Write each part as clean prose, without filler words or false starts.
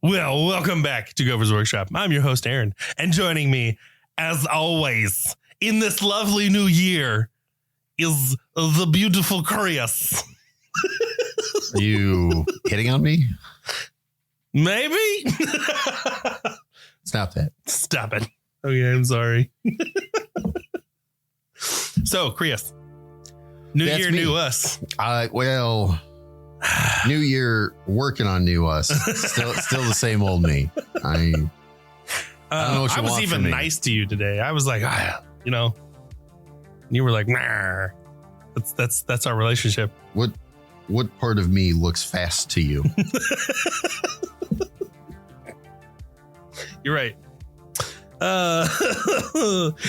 Well, welcome back to Gopher's Workshop. I'm your host, Aaron, and joining me, as always, in this lovely new year is the beautiful Chris. Are you hitting on me? Maybe? Stop that. Stop it. Okay, I'm sorry. So, Chris, new year, new us. Well, new year, working on new us. Still the same old me. I don't know what you I was want even from me. nice to you today. I was like, you know, and you were like, nah. That's our relationship. What part of me looks fast to you? You're right.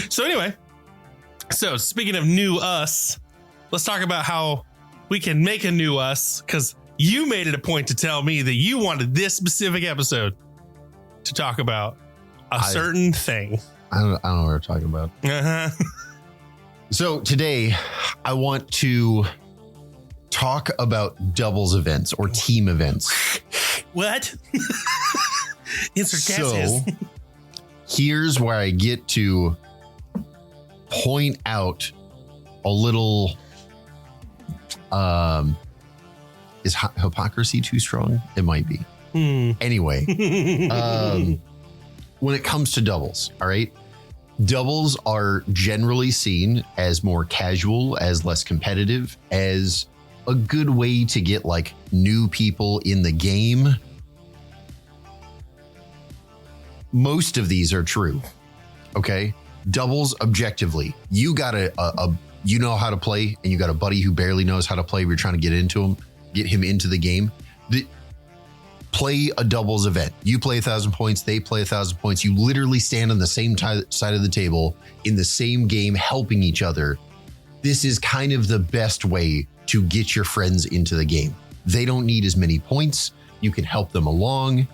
So anyway, so speaking of new us, let's talk about how we can make a new us, because you made it a point to tell me that you wanted this specific episode to talk about a certain thing. I don't know what we're talking about. Uh-huh. So today I want to talk about doubles events or team events. What? Insert So here's where I get to point out a little, is hypocrisy too strong? It might be. Anyway, when it comes to doubles, all right, doubles are generally seen as more casual, as less competitive, as a good way to get like new people in the game. Most of these are true. Okay. Doubles objectively, you got you know how to play, and you got a buddy who barely knows how to play. We're trying to get him into the game. Play a doubles event. You play 1,000 points. They play 1,000 points. You literally stand on the same side of the table in the same game, helping each other. This is kind of the best way to get your friends into the game. They don't need as many points. You can help them along.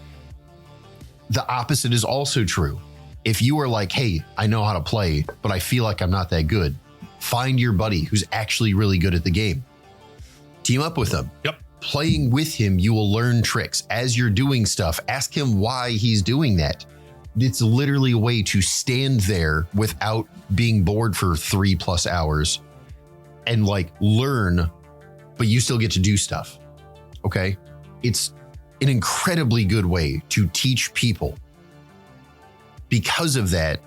The opposite is also true. If you are like, hey, I know how to play, but I feel like I'm not that good, find your buddy who's actually really good at the game. Team up with them. Yep. Playing with him, you will learn tricks. As you're doing stuff, ask him why he's doing that. It's literally a way to stand there without being bored for 3+ hours and like learn, but you still get to do stuff. Okay. It's an incredibly good way to teach people. Because of that,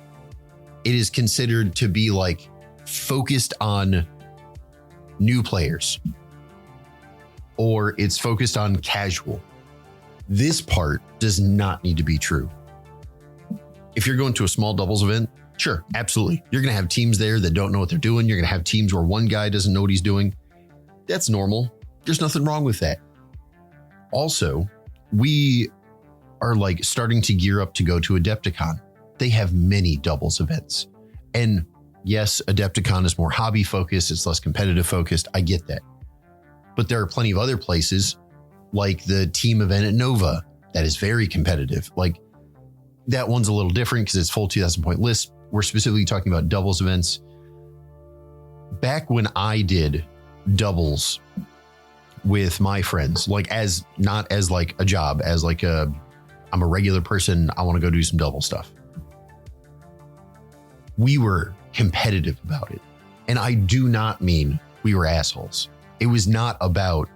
it is considered to be like focused on new players, or it's focused on casual. This part does not need to be true. If you're going to a small doubles event, sure, absolutely. You're going to have teams there that don't know what they're doing. You're going to have teams where one guy doesn't know what he's doing. That's normal. There's nothing wrong with that. Also, we are like starting to gear up to go to Adepticon. They have many doubles events. And yes, Adepticon is more hobby focused. It's less competitive focused. I get that. But there are plenty of other places like the team event at Nova that is very competitive. Like that one's a little different because it's full 2,000 point list. We're specifically talking about doubles events. Back when I did doubles with my friends, like as not as like a job, as like I'm a regular person, I want to go do some double stuff. We were competitive about it. And I do not mean we were assholes. It was not about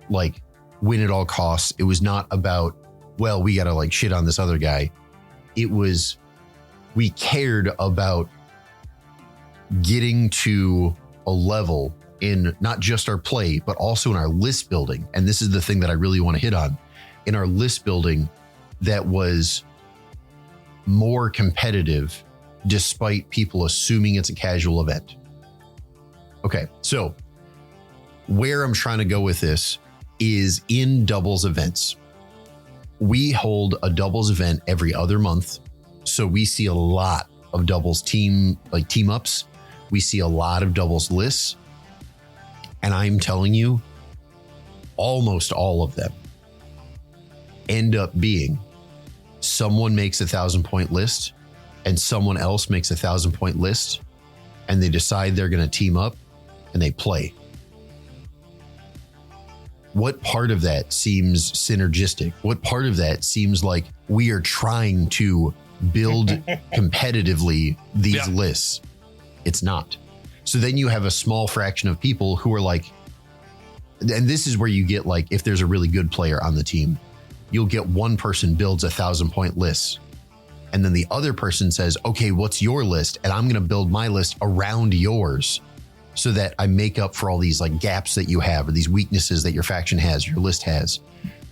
like win at all costs. It was not about, well, we got to like shit on this other guy. It was, we cared about getting to a level in not just our play, but also in our list building. And this is the thing that I really want to hit on. In our list building that was more competitive despite people assuming it's a casual event. Okay, so where I'm trying to go with this is in doubles events. We hold a doubles event every other month. So we see a lot of doubles team ups. We see a lot of doubles lists. And I'm telling you, almost all of them end up being someone makes 1,000-point list and someone else makes 1,000-point list, and they decide they're going to team up and they play. What part of that seems synergistic? What part of that seems like we are trying to build competitively these lists? It's not. So then you have a small fraction of people who are like, and this is where you get like, if there's a really good player on the team, you'll get one person builds 1,000-point lists. And then the other person says, okay, what's your list? And I'm going to build my list around yours so that I make up for all these like gaps that you have or these weaknesses that your faction has, your list has.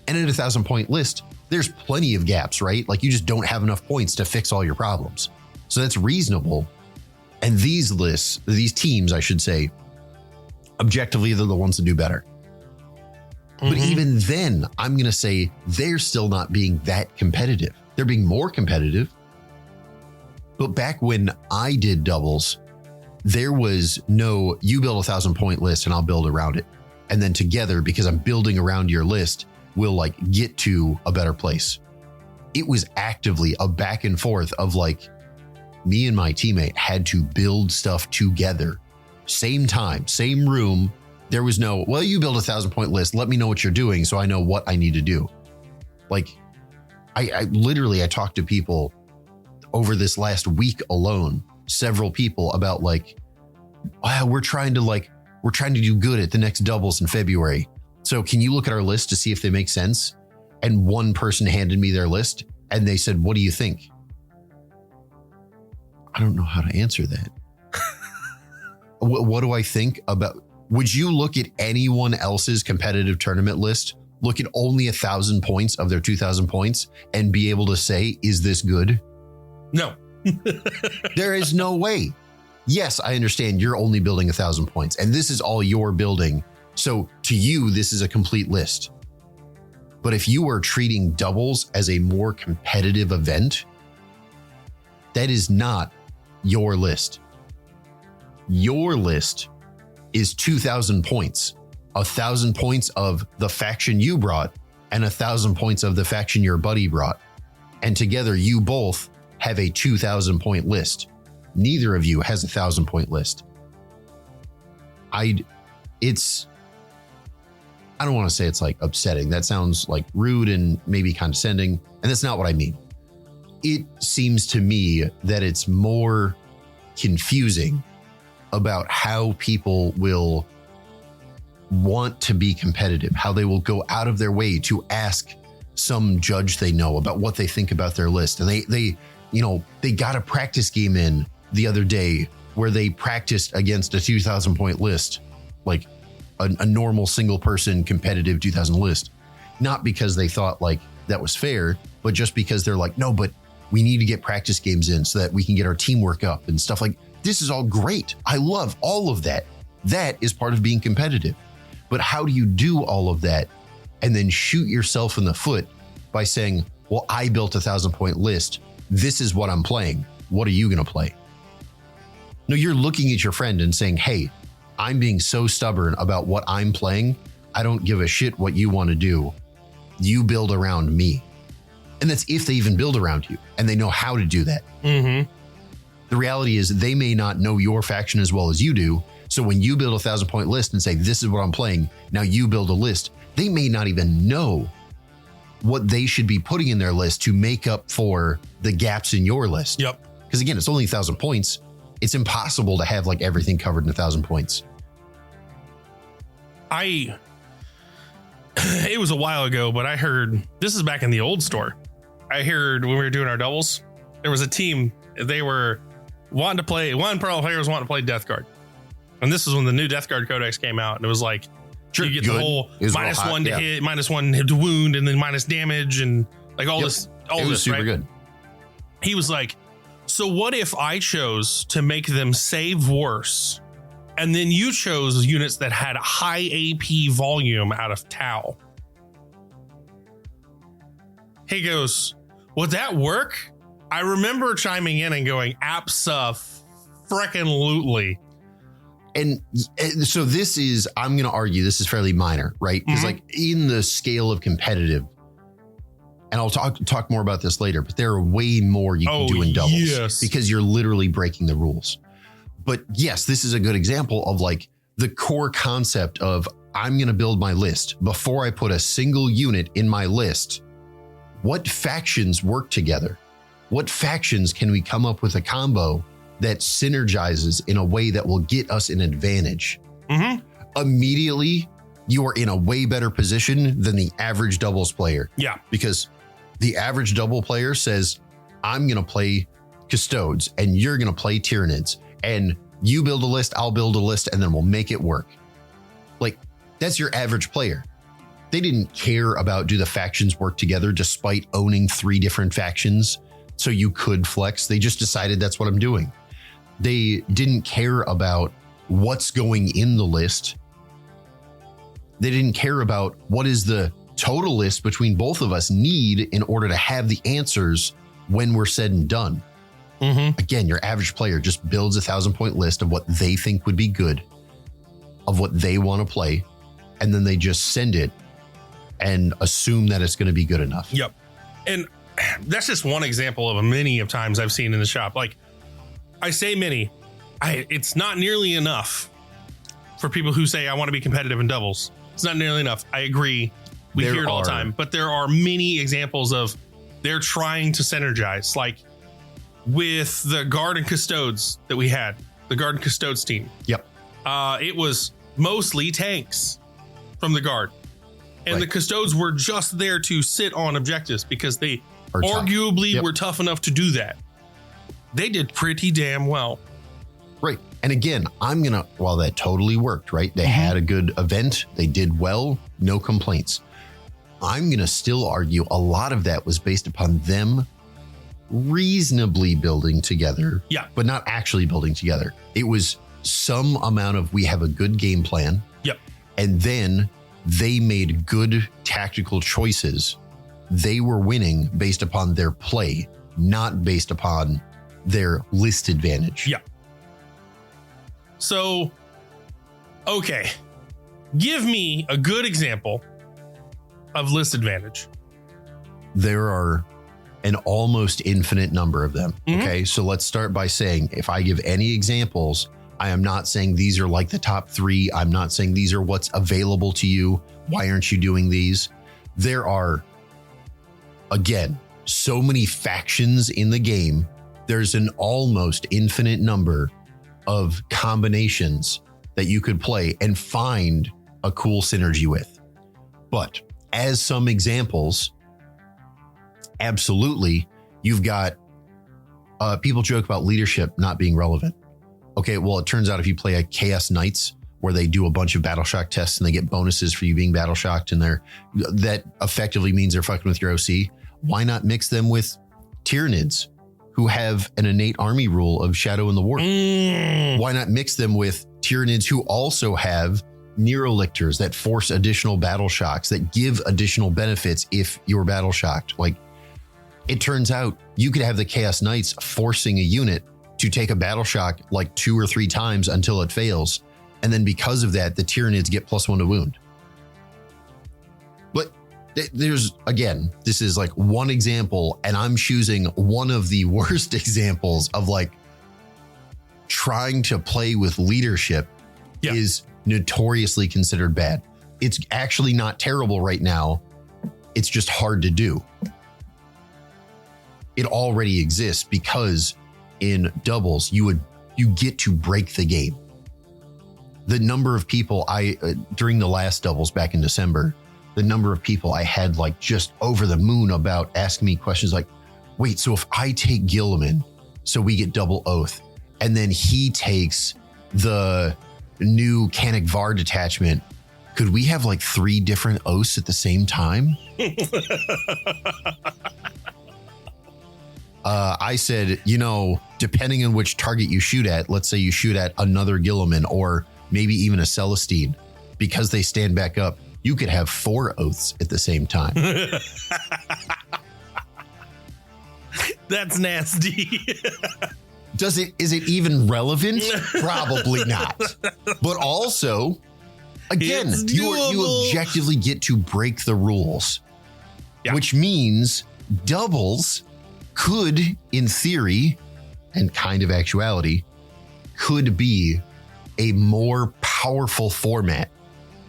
And in a 1,000-point list, there's plenty of gaps, right? Like you just don't have enough points to fix all your problems. So that's reasonable. And these lists, these teams, I should say, objectively, they're the ones that do better. But even then, I'm going to say they're still not being that competitive. They're being more competitive. But back when I did doubles, there was no, you build 1,000-point list and I'll build around it. And then together, because I'm building around your list, we'll like get to a better place. It was actively a back and forth of like, me and my teammate had to build stuff together. Same time, same room. There was no, well, you build 1,000-point list. Let me know what you're doing so I know what I need to do. Like, I literally talked to people over this last week alone, several people about like, wow, we're trying to do good at the next doubles in February. So can you look at our list to see if they make sense? And one person handed me their list and they said, what do you think? I don't know how to answer that. What do I think about? Would you look at anyone else's competitive tournament list, look at only 1,000 points of their 2,000 points and be able to say, is this good? No. There is no way. Yes, I understand you're only building 1,000 points and this is all you're building. So to you, this is a complete list. But if you are treating doubles as a more competitive event, that is not your list. Your list is 2,000 points, 1,000 points of the faction you brought and 1,000 points of the faction your buddy brought. And together you both have a 2,000-point list. Neither of you has a 1,000-point list. I don't want to say it's like upsetting. That sounds like rude and maybe condescending. And that's not what I mean. It seems to me that it's more confusing about how people will want to be competitive, how they will go out of their way to ask some judge they know about what they think about their list. And they got a practice game in the other day where they practiced against a 2,000-point list, like a normal single person competitive 2,000 list, not because they thought like that was fair, but just because they're like, no, but we need to get practice games in so that we can get our teamwork up and stuff. Like, this is all great. I love all of that. That is part of being competitive. But how do you do all of that and then shoot yourself in the foot by saying, well, I built 1,000-point list. This is what I'm playing. What are you going to play? No, you're looking at your friend and saying, hey, I'm being so stubborn about what I'm playing. I don't give a shit what you want to do. You build around me. And that's if they even build around you and they know how to do that. Mm-hmm. The reality is they may not know your faction as well as you do. So when you build 1,000-point list and say, this is what I'm playing, now you build a list, they may not even know what they should be putting in their list to make up for the gaps in your list. Yep. Because again, it's only 1,000 points. It's impossible to have like everything covered in 1,000 points. It was a while ago, but I heard, this is back in the old store. I heard when we were doing our doubles, there was a team, they were wanting to play, one pro player was wanting to play Death Guard. And this was when the new Death Guard Codex came out. And it was like, sure, you get the whole -1 to hit, -1 to wound, and then minus damage, and like all this, it was super good. He was like, so what if I chose to make them save worse? And then you chose units that had high AP volume out of Tau. He goes, would that work? I remember chiming in and going, abso-freaking-lutely. And so this is, I'm going to argue this is fairly minor, right? Because like in the scale of competitive, and I'll talk more about this later, but there are way more you can do in doubles because you're literally breaking the rules. But yes, this is a good example of like the core concept of I'm going to build my list. Before I put a single unit in my list, what factions work together? What factions can we come up with a combo that synergizes in a way that will get us an advantage? Immediately, you are in a way better position than the average doubles player. Yeah. Because the average double player says, I'm going to play Custodes and you're going to play Tyranids. And you build a list, I'll build a list, and then we'll make it work. Like, that's your average player. They didn't care about do the factions work together despite owning 3 different factions so you could flex. They just decided that's what I'm doing. They didn't care about what's going in the list. They didn't care about what is the total list between both of us need in order to have the answers when we're said and done. Again, your average player just builds a 1,000-point list of what they think would be good, of what they want to play, and then they just send it and assume that it's going to be good enough. Yep. And that's just one example of a many of times I've seen in the shop. Like, I say many, it's not nearly enough for people who say, I want to be competitive in doubles. It's not nearly enough. I agree. We hear it all the time, but there are many examples of they're trying to synergize. Like with the Guard and Custodes that we had, the Guard and Custodes team. Yep. It was mostly tanks from the Guard. And the Custodes were just there to sit on objectives because they arguably were tough enough to do that. They did pretty damn well. Right. And again, while that totally worked, right? They had a good event. They did well. No complaints. I'm going to still argue a lot of that was based upon them reasonably building together. Yeah. But not actually building together. It was some amount of, we have a good game plan. Yep. And then they made good tactical choices. They were winning based upon their play, not based upon their list advantage. Yeah. So, okay. Give me a good example of list advantage. There are an almost infinite number of them. Okay. So let's start by saying, if I give any examples, I am not saying these are like the top 3. I'm not saying these are what's available to you. Why aren't you doing these? There are, again, so many factions in the game. There's an almost infinite number of combinations that you could play and find a cool synergy with. But as some examples, absolutely, you've got people joke about leadership not being relevant. Okay, well, it turns out if you play a Chaos Knights where they do a bunch of battle shock tests and they get bonuses for you being battle shocked, and that effectively means they're fucking with your OC. Why not mix them with Tyranids who have an innate army rule of Shadow in the Warp? Why not mix them with Tyranids who also have Neurolictors that force additional battle shocks, that give additional benefits if you're battle shocked? Like, it turns out you could have the Chaos Knights forcing a unit to take a battle shock like 2 or 3 times until it fails. And then because of that, the Tyranids get +1 to wound. But there's, again, this is like one example, and I'm choosing one of the worst examples of like trying to play with leadership is notoriously considered bad. It's actually not terrible right now. It's just hard to do. It already exists because in doubles, you get to break the game. The number of people during the last doubles back in December, the number of people I had like just over the moon about asking me questions like, wait, so if I take Gilliman, so we get double oath, and then he takes the new Canik Var detachment, could we have like 3 different oaths at the same time? I said, depending on which target you shoot at, let's say you shoot at another Gilliman or maybe even a Celestine, because they stand back up, you could have 4 oaths at the same time. That's nasty. Is it even relevant? Probably not. But also, again, you objectively get to break the rules, which means doubles could, in theory, and kind of actuality, could be a more powerful format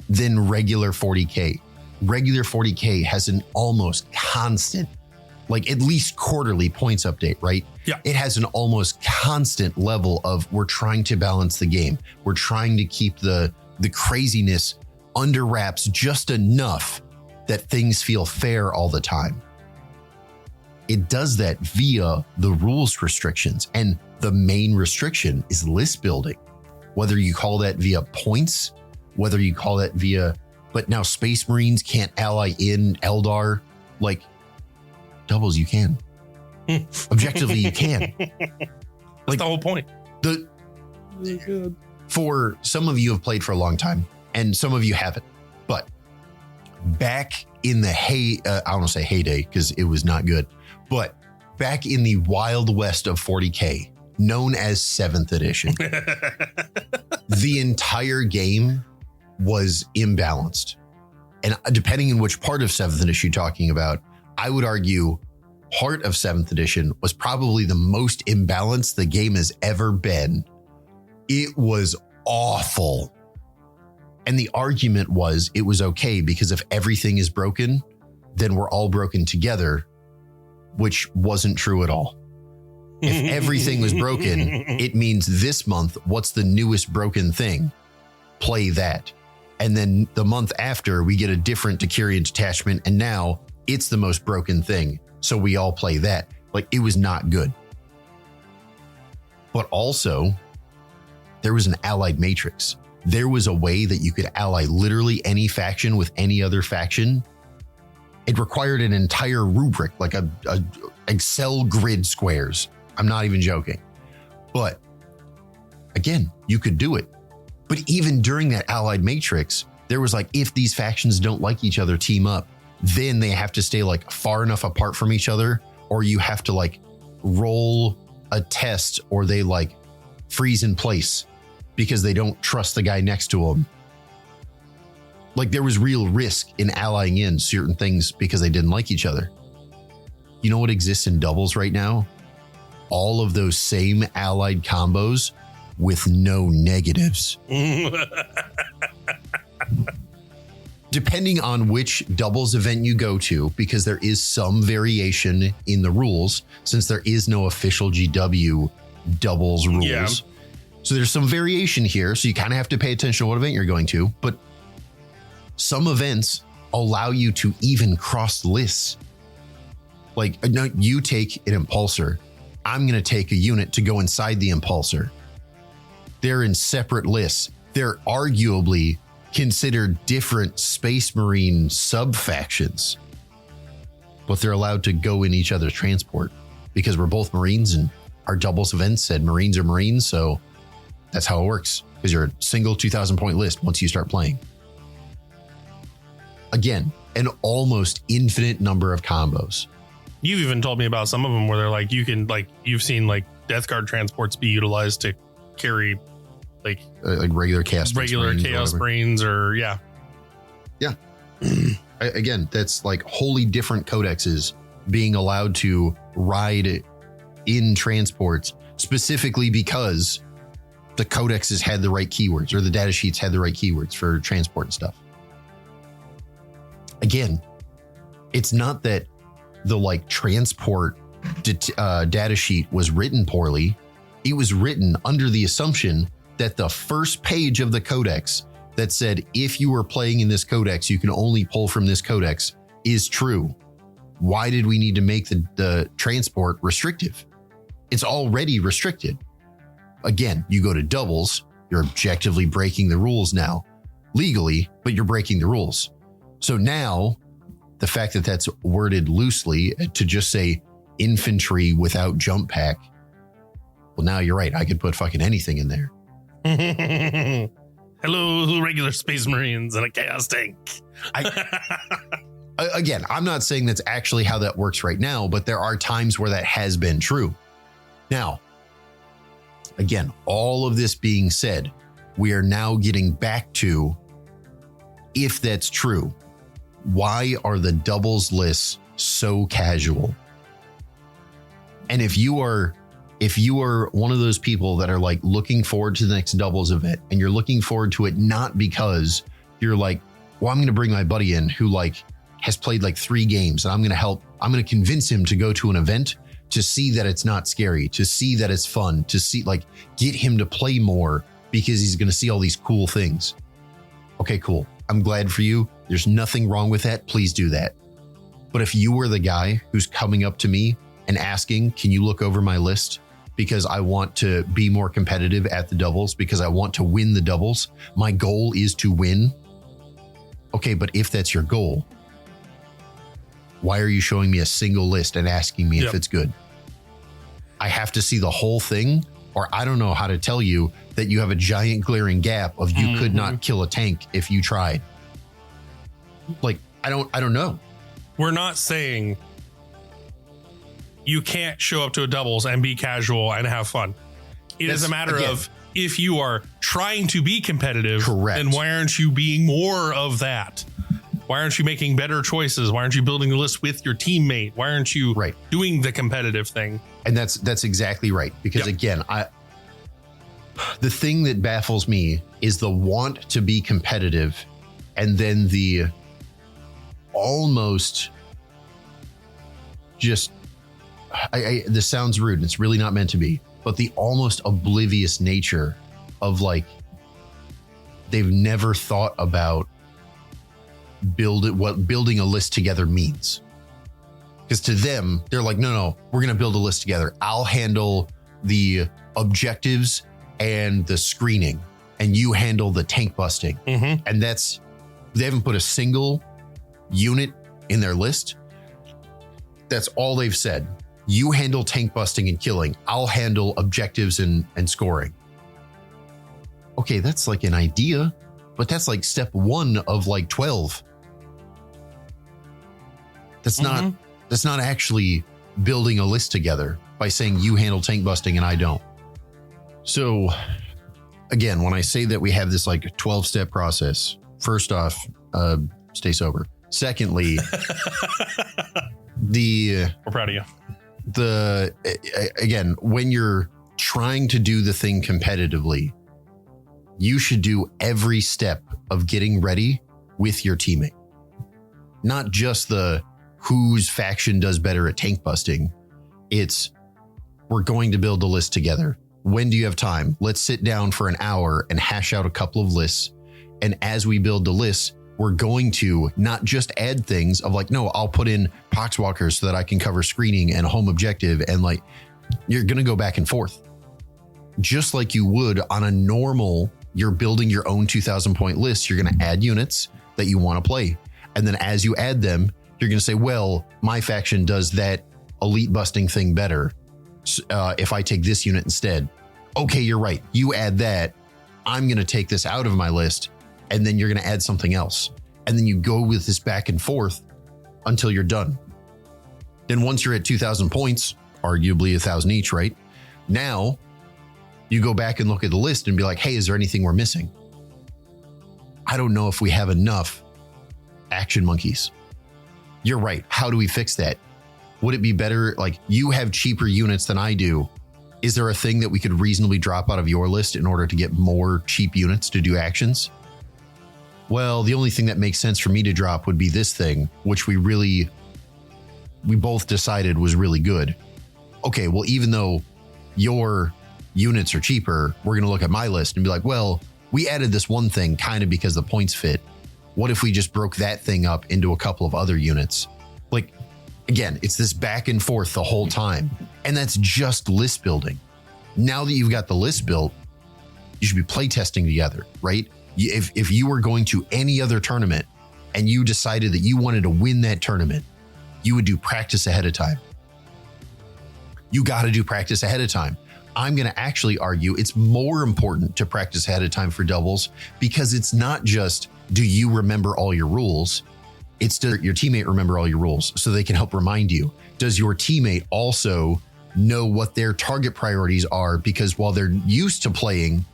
than regular 40K. Regular 40K has an almost constant, like at least quarterly points update, right? Yeah. It has an almost constant level of we're trying to balance the game. We're trying to keep the craziness under wraps just enough that things feel fair all the time. It does that via the rules restrictions. And the main restriction is list building. Whether you call that via points, whether you call that via, but now Space Marines can't ally in Eldar, like doubles you can. Objectively, you can. That's the whole point. For some of you have played for a long time, and some of you haven't. But back in the I don't want to say heyday because it was not good, but back in the Wild West of 40K, known as 7th edition, the entire game was imbalanced. And depending on which part of 7th edition you're talking about, I would argue part of 7th edition was probably the most imbalanced the game has ever been. It was awful. And the argument was it was okay because if everything is broken, then we're all broken together, which wasn't true at all. If everything was broken, it means this month, what's the newest broken thing? Play that. And then the month after, we get a different Decurion detachment, and now it's the most broken thing. So we all play that. Like, it was not good. But also, there was an allied matrix. There was a way that you could ally literally any faction with any other faction. It required an entire rubric, like a Excel grid squares. I'm not even joking. But again, you could do it. But even during that allied matrix, there was like, if these factions don't like each other, team up, then they have to stay like far enough apart from each other, or you have to like roll a test, or they like freeze in place because they don't trust the guy next to them. Like, there was real risk in allying in certain things because they didn't like each other. You know what exists in doubles right now? All of those same allied combos with no negatives. Depending on which doubles event you go to, because there is some variation in the rules, since there is no official GW doubles rules. Yeah. So there's some variation here. So you kind of have to pay attention to what event you're going to. But some events allow you to even cross lists. Like, no, you take an impulsor. I'm going to take a unit to go inside the impulsor. They're in separate lists. They're arguably considered different Space Marine sub-factions, but they're allowed to go in each other's transport because we're both Marines, and our doubles event said Marines are Marines. So that's how it works, because you're a single 2,000 point list once you start playing. Again, an almost infinite number of combos. You've even told me about some of them where they're like, you can, like, you've seen like Death Guard transports be utilized to carry like regular Chaos Marines, or yeah. Again, that's like wholly different codexes being allowed to ride in transports specifically because the codexes had the right keywords, or the data sheets had the right keywords for transport and stuff. Again, it's not that the like transport data sheet was written poorly. It was written under the assumption that the first page of the codex that said, if you were playing in this codex, you can only pull from this codex, is true. Why did we need to make the transport restrictive? It's already restricted. Again, you go to doubles, you're objectively breaking the rules now. Legally, but you're breaking the rules. So now, the fact that that's worded loosely to just say infantry without jump pack, well, now you're right. I could put fucking anything in there. Hello, regular Space Marines and a Chaos tank. Again, I'm not saying that's actually how that works right now, but there are times where that has been true. Now, Again, all of this being said, we are now getting back to, if that's true, why are the doubles lists so casual? And if you are one of those people that are like looking forward to the next doubles event, and you're looking forward to it not because you're like, well, I'm going to bring my buddy in who like has played like 3 games, and I'm going to convince him to go to an event to see that it's not scary, to see that it's fun, to see like get him to play more because he's going to see all these cool things. Okay, cool. I'm glad for you. There's nothing wrong with that. Please do that. But if you were the guy who's coming up to me and asking, can you look over my list? Because I want to be more competitive at the doubles, because I want to win the doubles. My goal is to win. Okay, but if that's your goal, why are you showing me a single list and asking me if it's good? I have to see the whole thing, or I don't know how to tell you that you have a giant glaring gap of you could not kill a tank if you tried. Like, I don't know. We're not saying you can't show up to a doubles and be casual and have fun. It is a matter of, if you are trying to be competitive, correct, then why aren't you being more of that? Why aren't you making better choices? Why aren't you building the list with your teammate? Why aren't you doing the competitive thing? And that's exactly right. Because again, the thing that baffles me is the want to be competitive, and then the almost just, this sounds rude and it's really not meant to be, but the almost oblivious nature of like, they've never thought about what building a list together means. Because to them, they're like, no, we're going to build a list together. I'll handle the objectives and the screening, and you handle the tank busting. And they haven't put a single unit in their list. That's all they've said. You handle tank busting and killing. I'll handle objectives and scoring. Okay, that's like an idea, but that's like step 1 of like 12. That's not actually building a list together by saying you handle tank busting and I don't. So again, when I say that we have this like 12-step process, first off, stay sober. Secondly, we're proud of you. Again, when you're trying to do the thing competitively, you should do every step of getting ready with your teammate. Not just the whose faction does better at tank busting. It's, we're going to build a list together. When do you have time? Let's sit down for an hour and hash out a couple of lists. And as we build the lists, we're going to not just add things of like, no, I'll put in poxwalkers so that I can cover screening and home objective. And like, you're going to go back and forth. Just like you would on a normal, you're building your own 2,000 point list. You're going to add units that you want to play. And then as you add them, you're going to say, well, my faction does that elite busting thing better. If I take this unit instead. Okay, you're right. You add that. I'm going to take this out of my list. And then you're going to add something else. And then you go with this back and forth until you're done. Then once you're at 2,000 points, arguably 1,000 each, right? Now you go back and look at the list and be like, hey, is there anything we're missing? I don't know if we have enough action monkeys. You're right. How do we fix that? Would it be better? Like, you have cheaper units than I do. Is there a thing that we could reasonably drop out of your list in order to get more cheap units to do actions? Well, the only thing that makes sense for me to drop would be this thing, which we both decided was really good. Okay, well, even though your units are cheaper, we're going to look at my list and be like, well, we added this one thing kind of because the points fit. What if we just broke that thing up into a couple of other units? Like, again, it's this back and forth the whole time. And that's just list building. Now that you've got the list built, you should be playtesting together, right? If you were going to any other tournament and you decided that you wanted to win that tournament, you would do practice ahead of time. You got to do practice ahead of time. I'm going to actually argue it's more important to practice ahead of time for doubles, because it's not just, do you remember all your rules? It's, does your teammate remember all your rules so they can help remind you? Does your teammate also know what their target priorities are, because while they're used to playing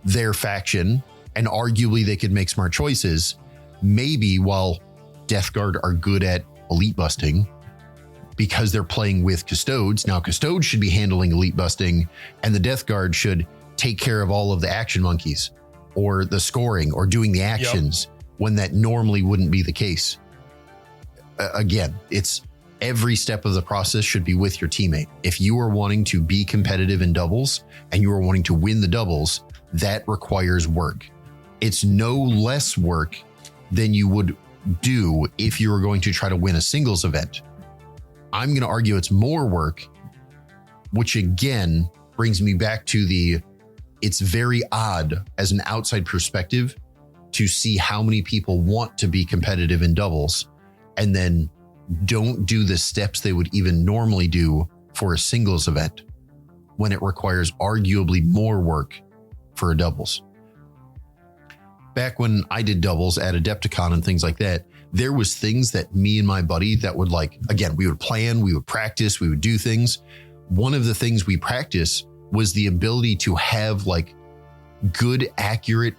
their faction and arguably they could make smart choices, maybe while Death Guard are good at elite busting, because they're playing with Custodes, now Custodes should be handling elite busting and the Death Guard should take care of all of the action monkeys or the scoring or doing the actions when that normally wouldn't be the case. Again, it's every step of the process should be with your teammate. If you are wanting to be competitive in doubles and you are wanting to win the doubles, that requires work. It's no less work than you would do if you were going to try to win a singles event. I'm going to argue it's more work, which again brings me back to it's very odd as an outside perspective to see how many people want to be competitive in doubles and then don't do the steps they would even normally do for a singles event when it requires arguably more work for a doubles. Back when I did doubles at Adepticon and things like that, there was things that me and my buddy that would again, we would plan, we would practice, we would do things. One of the things we practice was the ability to have good, accurate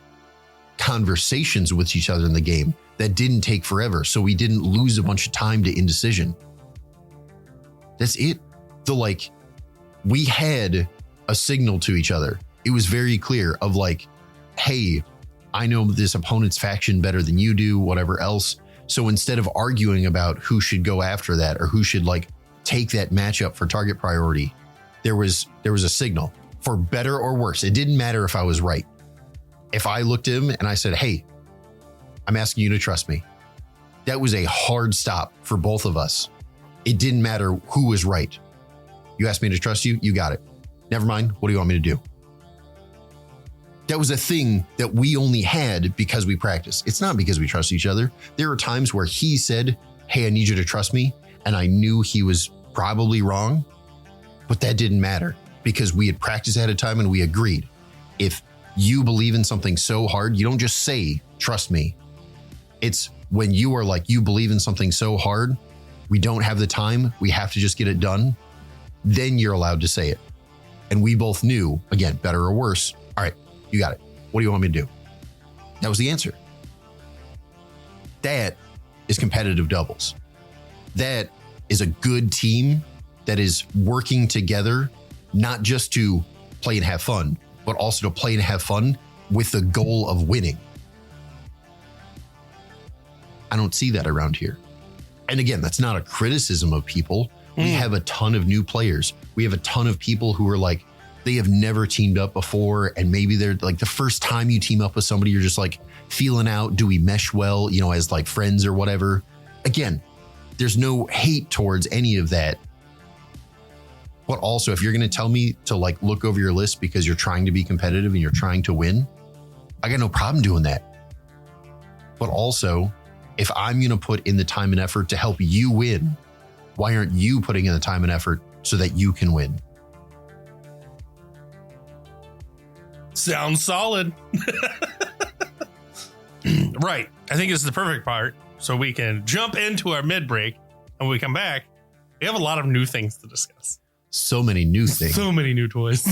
conversations with each other in the game that didn't take forever. So we didn't lose a bunch of time to indecision. That's it. We had a signal to each other. It was very clear of hey, I know this opponent's faction better than you do, whatever else. So instead of arguing about who should go after that or who should take that matchup for target priority, there was a signal for better or worse. It didn't matter if I was right. If I looked at him and I said, hey, I'm asking you to trust me, that was a hard stop for both of us. It didn't matter who was right. You asked me to trust you, you got it. Never mind. What do you want me to do? That was a thing that we only had because we practiced. It's not because we trust each other. There are times where he said, hey, I need you to trust me. And I knew he was probably wrong, but that didn't matter because we had practiced ahead of time and we agreed. If you believe in something so hard, you don't just say, trust me. It's when you are you believe in something so hard, we don't have the time, we have to just get it done, then you're allowed to say it. And we both knew, again, better or worse, all right, you got it. What do you want me to do? That was the answer. That is competitive doubles. That is a good team that is working together, not just to play and have fun, but also to play and have fun with the goal of winning. I don't see that around here. And again, that's not a criticism of people. We have a ton of new players. We have a ton of people who are they have never teamed up before. And maybe they're the first time you team up with somebody, you're just feeling out, do we mesh well, as friends or whatever. Again, there's no hate towards any of that. But also, if you're going to tell me to look over your list because you're trying to be competitive and you're trying to win, I got no problem doing that. But also, if I'm going to put in the time and effort to help you win, why aren't you putting in the time and effort so that you can win? Sounds solid. Right. I think it's the perfect part. So we can jump into our mid break. And when we come back, we have a lot of new things to discuss. So many new things. So many new toys.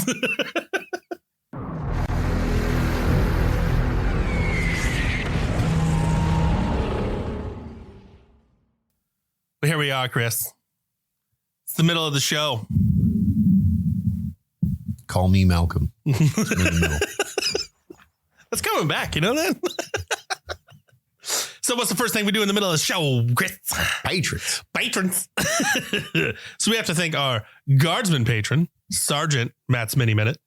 But here we are, Chris. It's the middle of the show. Call me Malcolm. That's coming back. You know that? So what's the first thing we do in the middle of the show, Chris? Patrons. So we have to thank our Guardsman patron, Sergeant Matt's Mini Minute.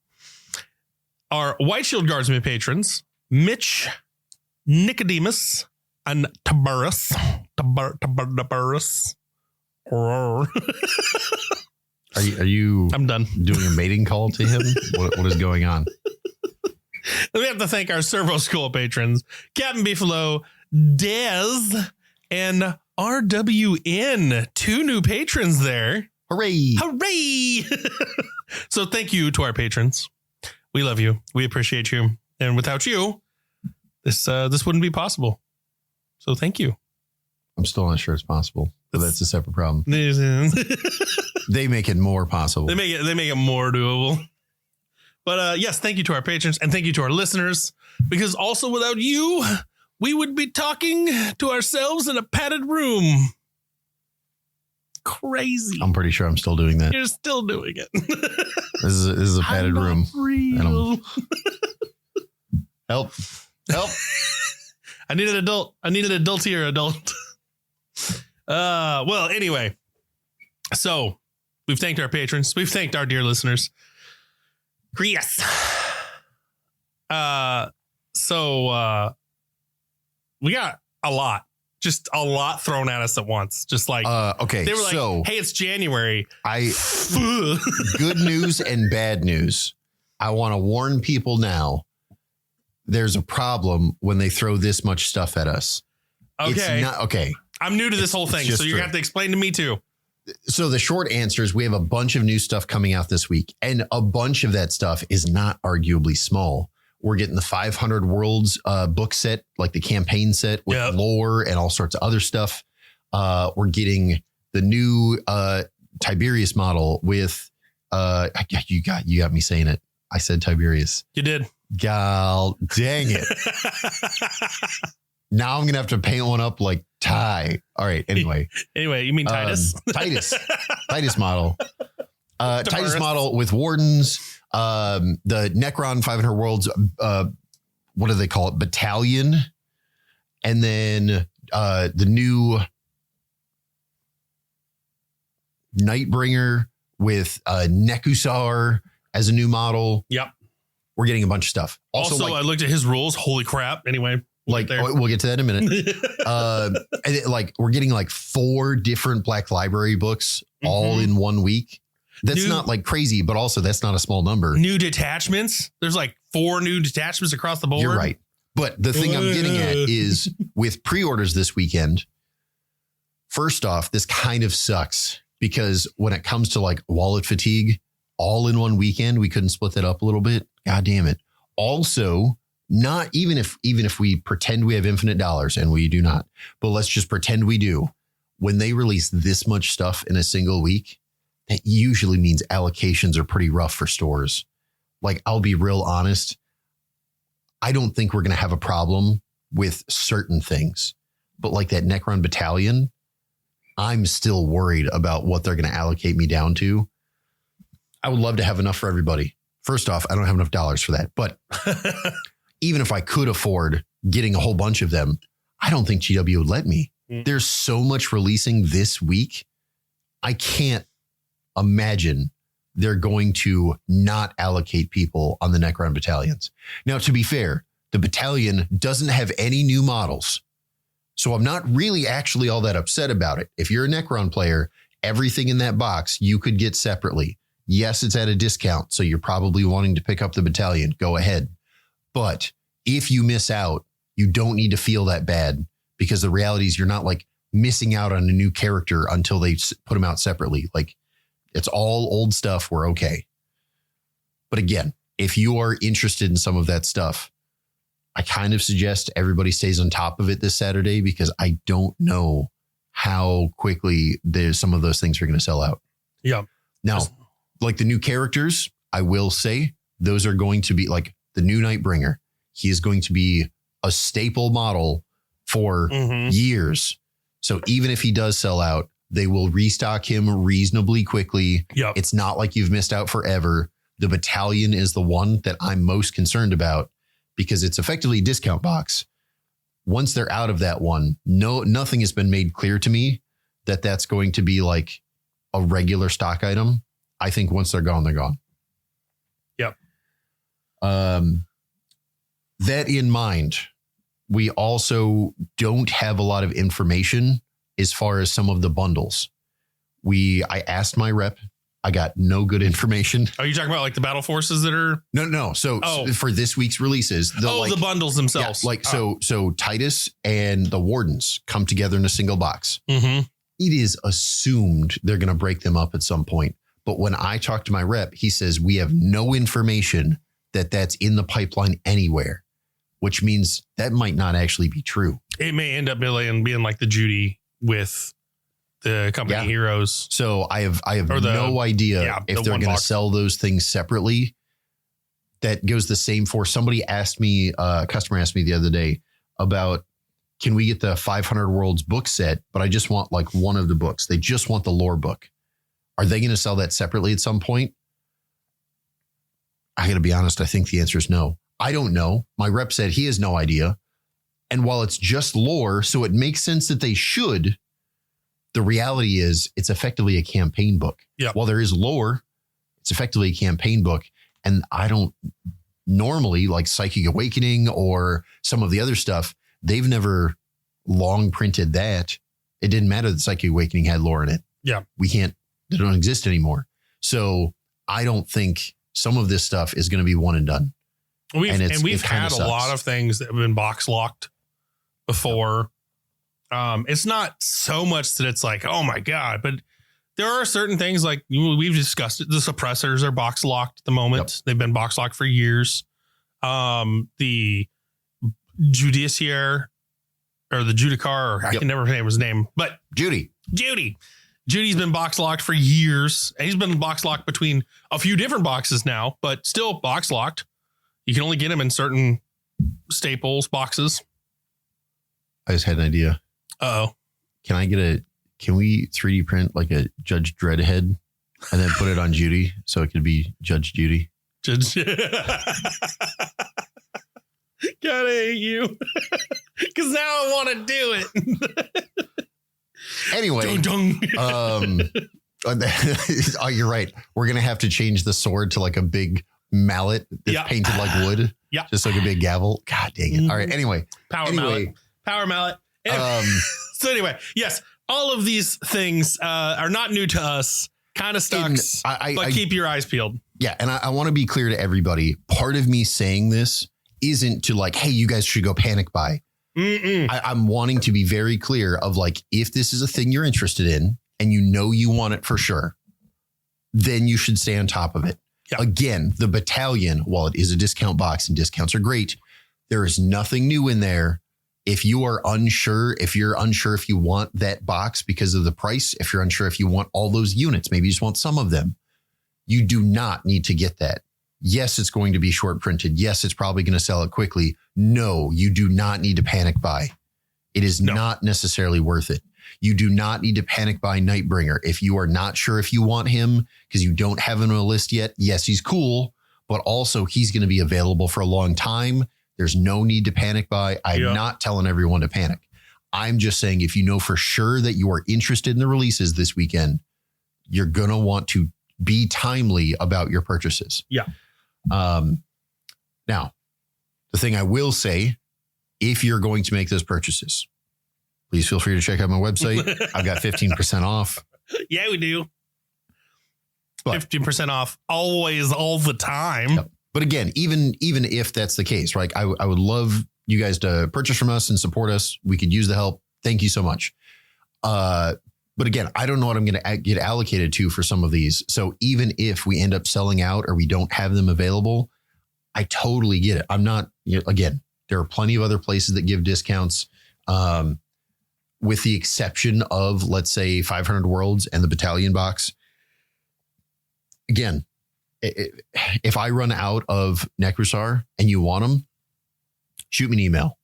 Our White Shield Guardsman patrons, Mitch, Nicodemus, and Tabarus. Are you I'm done doing a mating call to him? What is going on? Then we have to thank our Servo School patrons, Captain Beefalo, Dez, and RWN. 2 new patrons there. Hooray. So thank you to our patrons. We love you. We appreciate you. And without you, this wouldn't be possible. So thank you. I'm still not sure it's possible, but that's a separate problem. They make it more possible. They make it more doable. But yes, thank you to our patrons and thank you to our listeners, because also without you, we would be talking to ourselves in a padded room. Crazy. I'm pretty sure I'm still doing that. You're still doing it. This is a padded room. Real. Help. I need an adult. I need an adultier adult. Well, anyway. So we've thanked our patrons. We've thanked our dear listeners. Yes. So we got a lot. Just a lot thrown at us at once. Just like, okay. They were like, so hey, it's January. Good news and bad news. I want to warn people now. There's a problem when they throw this much stuff at us. Okay. It's not, okay. I'm new to this whole thing, so you're going to have to explain to me too. So the short answer is we have a bunch of new stuff coming out this week, and a bunch of that stuff is not arguably small. We're getting the 500 Worlds book set, like the campaign set with lore and all sorts of other stuff. We're getting the new Tiberius model with you got me saying it. I said Tiberius. You did. Gal, dang it. Now I'm going to have to paint one up like Ty. All right. Anyway, you mean Titus? Titus model. Titus model with wardens. The Necron 500 Worlds, what do they call it? Battalion. And then the new Nightbringer with Nekusar as a new model. Yep. We're getting a bunch of stuff. Also, I looked at his rules. Holy crap. Anyway. We'll get to that in a minute. And we're getting like 4 different Black Library books all in 1 week. That's not like crazy, but also that's not a small number. New detachments. There's like 4 new detachments across the board. You're right. But the thing I'm getting at is with pre-orders this weekend, first off, this kind of sucks because when it comes to like wallet fatigue, all in 1 weekend, we couldn't split that up a little bit. God damn it. Also, not even if we pretend we have infinite dollars, and we do not, but let's just pretend we do. When they release this much stuff in a single week, that usually means allocations are pretty rough for stores. Like, I'll be real honest. I don't think we're going to have a problem with certain things, but like that Necron Battalion, I'm still worried about what they're going to allocate me down to. I would love to have enough for everybody. First off, I don't have enough dollars for that, but even if I could afford getting a whole bunch of them, I don't think GW would let me. There's so much releasing this week. I can't imagine they're going to not allocate people on the Necron battalions. Now, to be fair, the battalion doesn't have any new models. So I'm not really actually all that upset about it. If you're a Necron player, everything in that box you could get separately. Yes, it's at a discount, so you're probably wanting to pick up the battalion. Go ahead. But if you miss out, you don't need to feel that bad, because the reality is you're not like missing out on a new character until they put them out separately. Like, it's all old stuff. We're okay. But again, if you are interested in some of that stuff, I kind of suggest everybody stays on top of it this Saturday, because I don't know how quickly some of those things are going to sell out. Yeah. Now, like the new characters, I will say those are going to be like the new Nightbringer. He is going to be a staple model for years. So even if he does sell out, they will restock him reasonably quickly. Yep. It's not like you've missed out forever. The battalion is the one that I'm most concerned about, because it's effectively a discount box. Once they're out of that one, nothing has been made clear to me that that's going to be like a regular stock item. I think once they're gone, they're gone. Yep. That in mind, we also don't have a lot of information as far as some of the bundles. I asked my rep. I got no good information. Are you talking about like the battle forces that are? No. So for this week's releases, the bundles themselves. Yeah, so Titus and the Wardens come together in a single box. Mm-hmm. It is assumed they're going to break them up at some point. But when I talked to my rep, he says we have no information that that's in the pipeline anywhere, which means that might not actually be true. It may end up being like the Judy with the company Yeah. heroes. So I have Or the- no idea yeah, if the they're one going to box. sell those things separately. That goes the same for somebody asked me, a customer asked me the other day about, can we get the 500 Worlds book set? But I just want like one of the books. They just want the lore book. Are they going to sell that separately at some point? I got to be honest. I think the answer is no. I don't know. My rep said he has no idea. And while it's just lore, so it makes sense that they should, the reality is it's effectively a campaign book. Yeah. While there is lore, it's effectively a campaign book. And I don't normally like Psychic Awakening or some of the other stuff. They've never long printed that. It didn't matter that Psychic Awakening had lore in it. Yeah. They don't exist anymore. So I don't think some of this stuff is going to be one and done. We've it had kinda a sucks. lot of things that have been box locked before. It's not so much that it's like, oh my God, but there are certain things like we've discussed it. The suppressors are box locked at the moment. Yep. They've been box locked for years. The Judiciaire or the Judicar, or I Yep. can never remember his name, but Judy's been box locked for years. And he's been box locked between a few different boxes now, but still box locked. You can only get them in certain staples boxes. I just had an idea. Uh-oh. Can we 3D print like a Judge Dredd head and then put it on Judy so it could be Judge Judy? Gotta hate you. Because now I want to do it. Anyway, Dung, dung. oh, you're right. We're going to have to change the sword to like a big mallet that's Yeah. painted like wood. Yeah. Just like a big gavel. God dang it. All right. Anyway. Power mallet. Anyway, so anyway, yes, all of these things are not new to us. Kind of sucks, but keep your eyes peeled. Yeah. And I want to be clear to everybody. Part of me saying this isn't to like, hey, you guys should go panic buy. I'm wanting to be very clear of like, if this is a thing you're interested in and you know you want it for sure, then you should stay on top of it. Yeah. Again, the battalion, while it is a discount box and discounts are great, there is nothing new in there. If you're unsure if you want that box because of the price, if you're unsure if you want all those units, maybe you just want some of them, you do not need to get that. Yes, it's going to be short printed. Yes, it's probably going to sell it quickly. No, you do not need to panic buy. It is not necessarily worth it. You do not need to panic buy Nightbringer. If you are not sure if you want him because you don't have him on a list yet, yes, he's cool, but also he's going to be available for a long time. There's no need to panic buy. I'm not telling everyone to panic. I'm just saying if you know for sure that you are interested in the releases this weekend, you're going to want to be timely about your purchases. Yeah. Now, the thing I will say, if you're going to make those purchases, please feel free to check out my website. I've got 15% off. Yeah, we do. But 15% off always, all the time. Yep. But again, even if that's the case, right? I would love you guys to purchase from us and support us. We could use the help. Thank you so much. But again, I don't know what I'm going to get allocated to for some of these. So even if we end up selling out or we don't have them available, I totally get it. I'm not, again, there are plenty of other places that give discounts, with the exception of, let's say, 500 Worlds and the Battalion box. Again, if I run out of Necrosar and you want them, shoot me an email.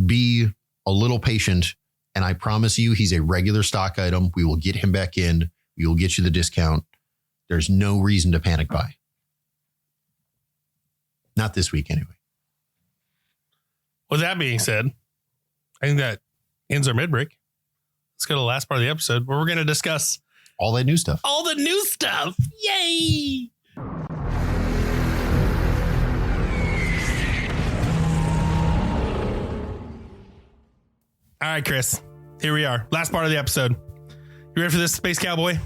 Be a little patient, and I promise you he's a regular stock item. We will get him back in. We will get you the discount. There's no reason to panic buy. Not this week, anyway. With that being said, I think that ends our mid-break. Let's go to the last part of the episode where we're going to discuss all that new stuff. All the new stuff. Yay! All right, Chris, here we are. Last part of the episode. You ready for this, Space Cowboy?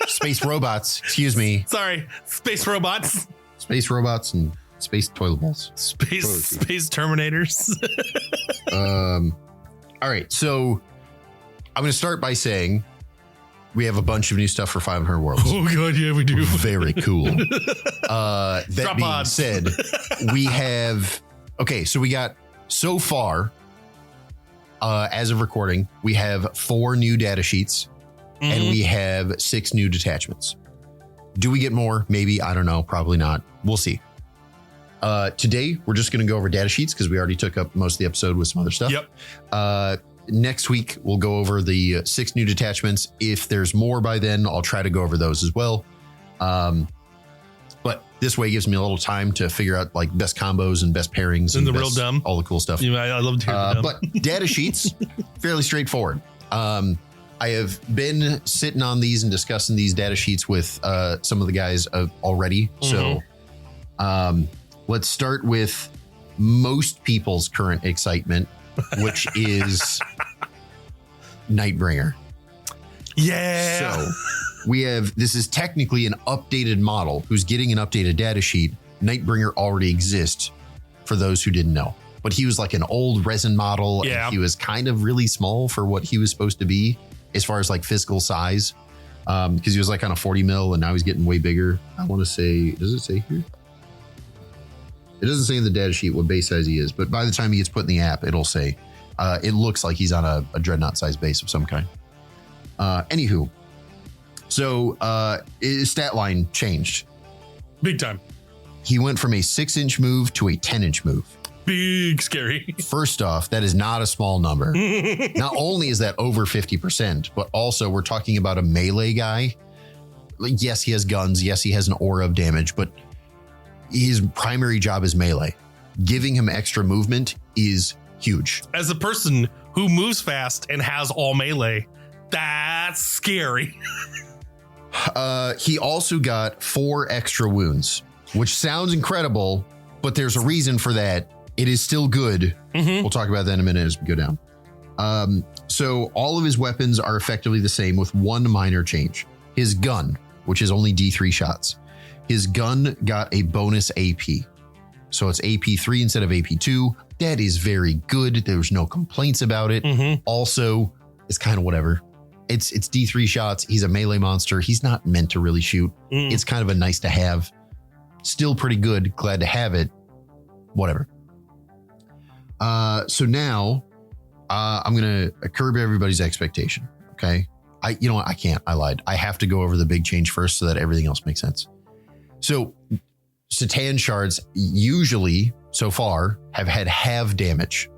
Space robots, excuse me. Sorry, space robots. Space robots and space toilet bowls. Space Terminators. All right, so I'm going to start by saying we have a bunch of new stuff for 500 Worlds. Oh, God, yeah, we do. Very cool. That being said, we have... Okay, so we got, so far, as of recording, we have 4 new data sheets and we have 6 new detachments. Do we get more? Maybe. I don't know. Probably not. We'll see. Today, we're just going to go over data sheets because we already took up most of the episode with some other stuff. Yep. Next week, we'll go over the 6 new detachments. If there's more by then, I'll try to go over those as well. But this way gives me a little time to figure out like best combos and best pairings and the best, real dumb, all the cool stuff. Yeah, I love to hear the dumb. But data sheets, fairly straightforward. I have been sitting on these and discussing these data sheets with some of the guys already. So let's start with most people's current excitement, which is Nightbringer. Yeah. So we have, this is technically an updated model who's getting an updated data sheet. Nightbringer already exists for those who didn't know, but he was like an old resin model. Yeah. And he was kind of really small for what he was supposed to be as far as like physical size. Because he was like on a 40 mil and now he's getting way bigger. I want to say, does it say here? It doesn't say in the data sheet what base size he is, but by the time he gets put in the app, it'll say, it looks like he's on a dreadnought size base of some kind. Anywho, so his stat line changed. Big time. He went from a 6-inch move to a 10-inch move. Big scary. First off, that is not a small number. Not only is that over 50%, but also we're talking about a melee guy. Like, yes, he has guns. Yes, he has an aura of damage, but his primary job is melee. Giving him extra movement is huge. As a person who moves fast and has all melee, that's scary. He also got 4 extra wounds, which sounds incredible, but there's a reason for that. It is still good. We'll talk about that in a minute as we go down. So all of his weapons are effectively the same with one minor change. His gun, which is only D3 shots. His gun got a bonus AP. So it's AP3 instead of AP2. That is very good. There's no complaints about it. Also, it's kind of whatever. It's D3 shots. He's a melee monster. He's not meant to really shoot. It's kind of a nice to have. Still pretty good. Glad to have it. Whatever. So now I'm going to curb everybody's expectation. Okay. You know what? I can't. I lied. I have to go over the big change first so that everything else makes sense. So Satan shards usually so far have had half damage.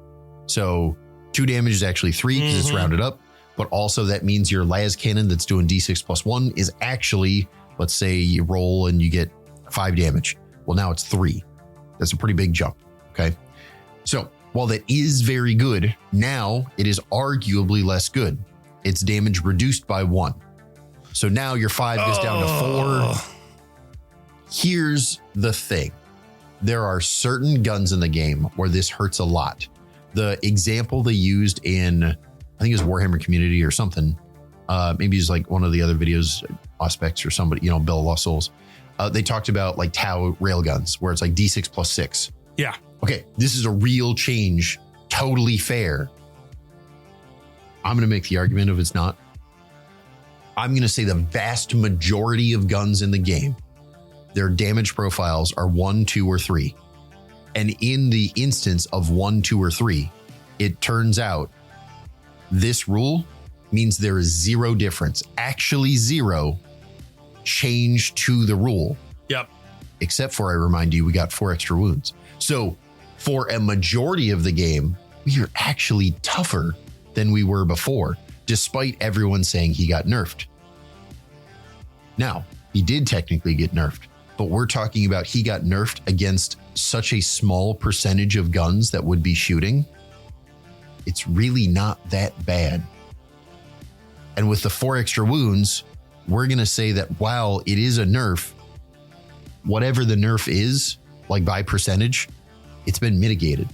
So 2 damage is actually 3 because it's rounded up. But also that means your las cannon that's doing D6 plus 1 is actually, let's say you roll and you get 5 damage. Well, now it's 3. That's a pretty big jump. Okay. So while that is very good, now it is arguably less good. It's damage reduced by 1. So now your 5 goes down to 4. Here's the thing. There are certain guns in the game where this hurts a lot. The example they used in, I think it was Warhammer Community or something. Maybe it's like one of the other videos, Aspects or somebody, you know, Bell of Lost Souls. They talked about like Tau railguns where it's like D6 plus 6. Yeah. Okay. This is a real change. Totally fair. I'm going to make the argument if it's not. I'm going to say the vast majority of guns in the game, their damage profiles are 1, 2, or 3. And in the instance of 1, 2, or 3, it turns out this rule means there is 0 difference, actually 0 change to the rule. Yep. Except for, I remind you, we got 4 extra wounds. So for a majority of the game, we are actually tougher than we were before, despite everyone saying he got nerfed. Now, he did technically get nerfed, but we're talking about he got nerfed against such a small percentage of guns that would be shooting. It's really not that bad. And with the 4 extra wounds, we're going to say that while it is a nerf, whatever the nerf is, like by percentage, it's been mitigated.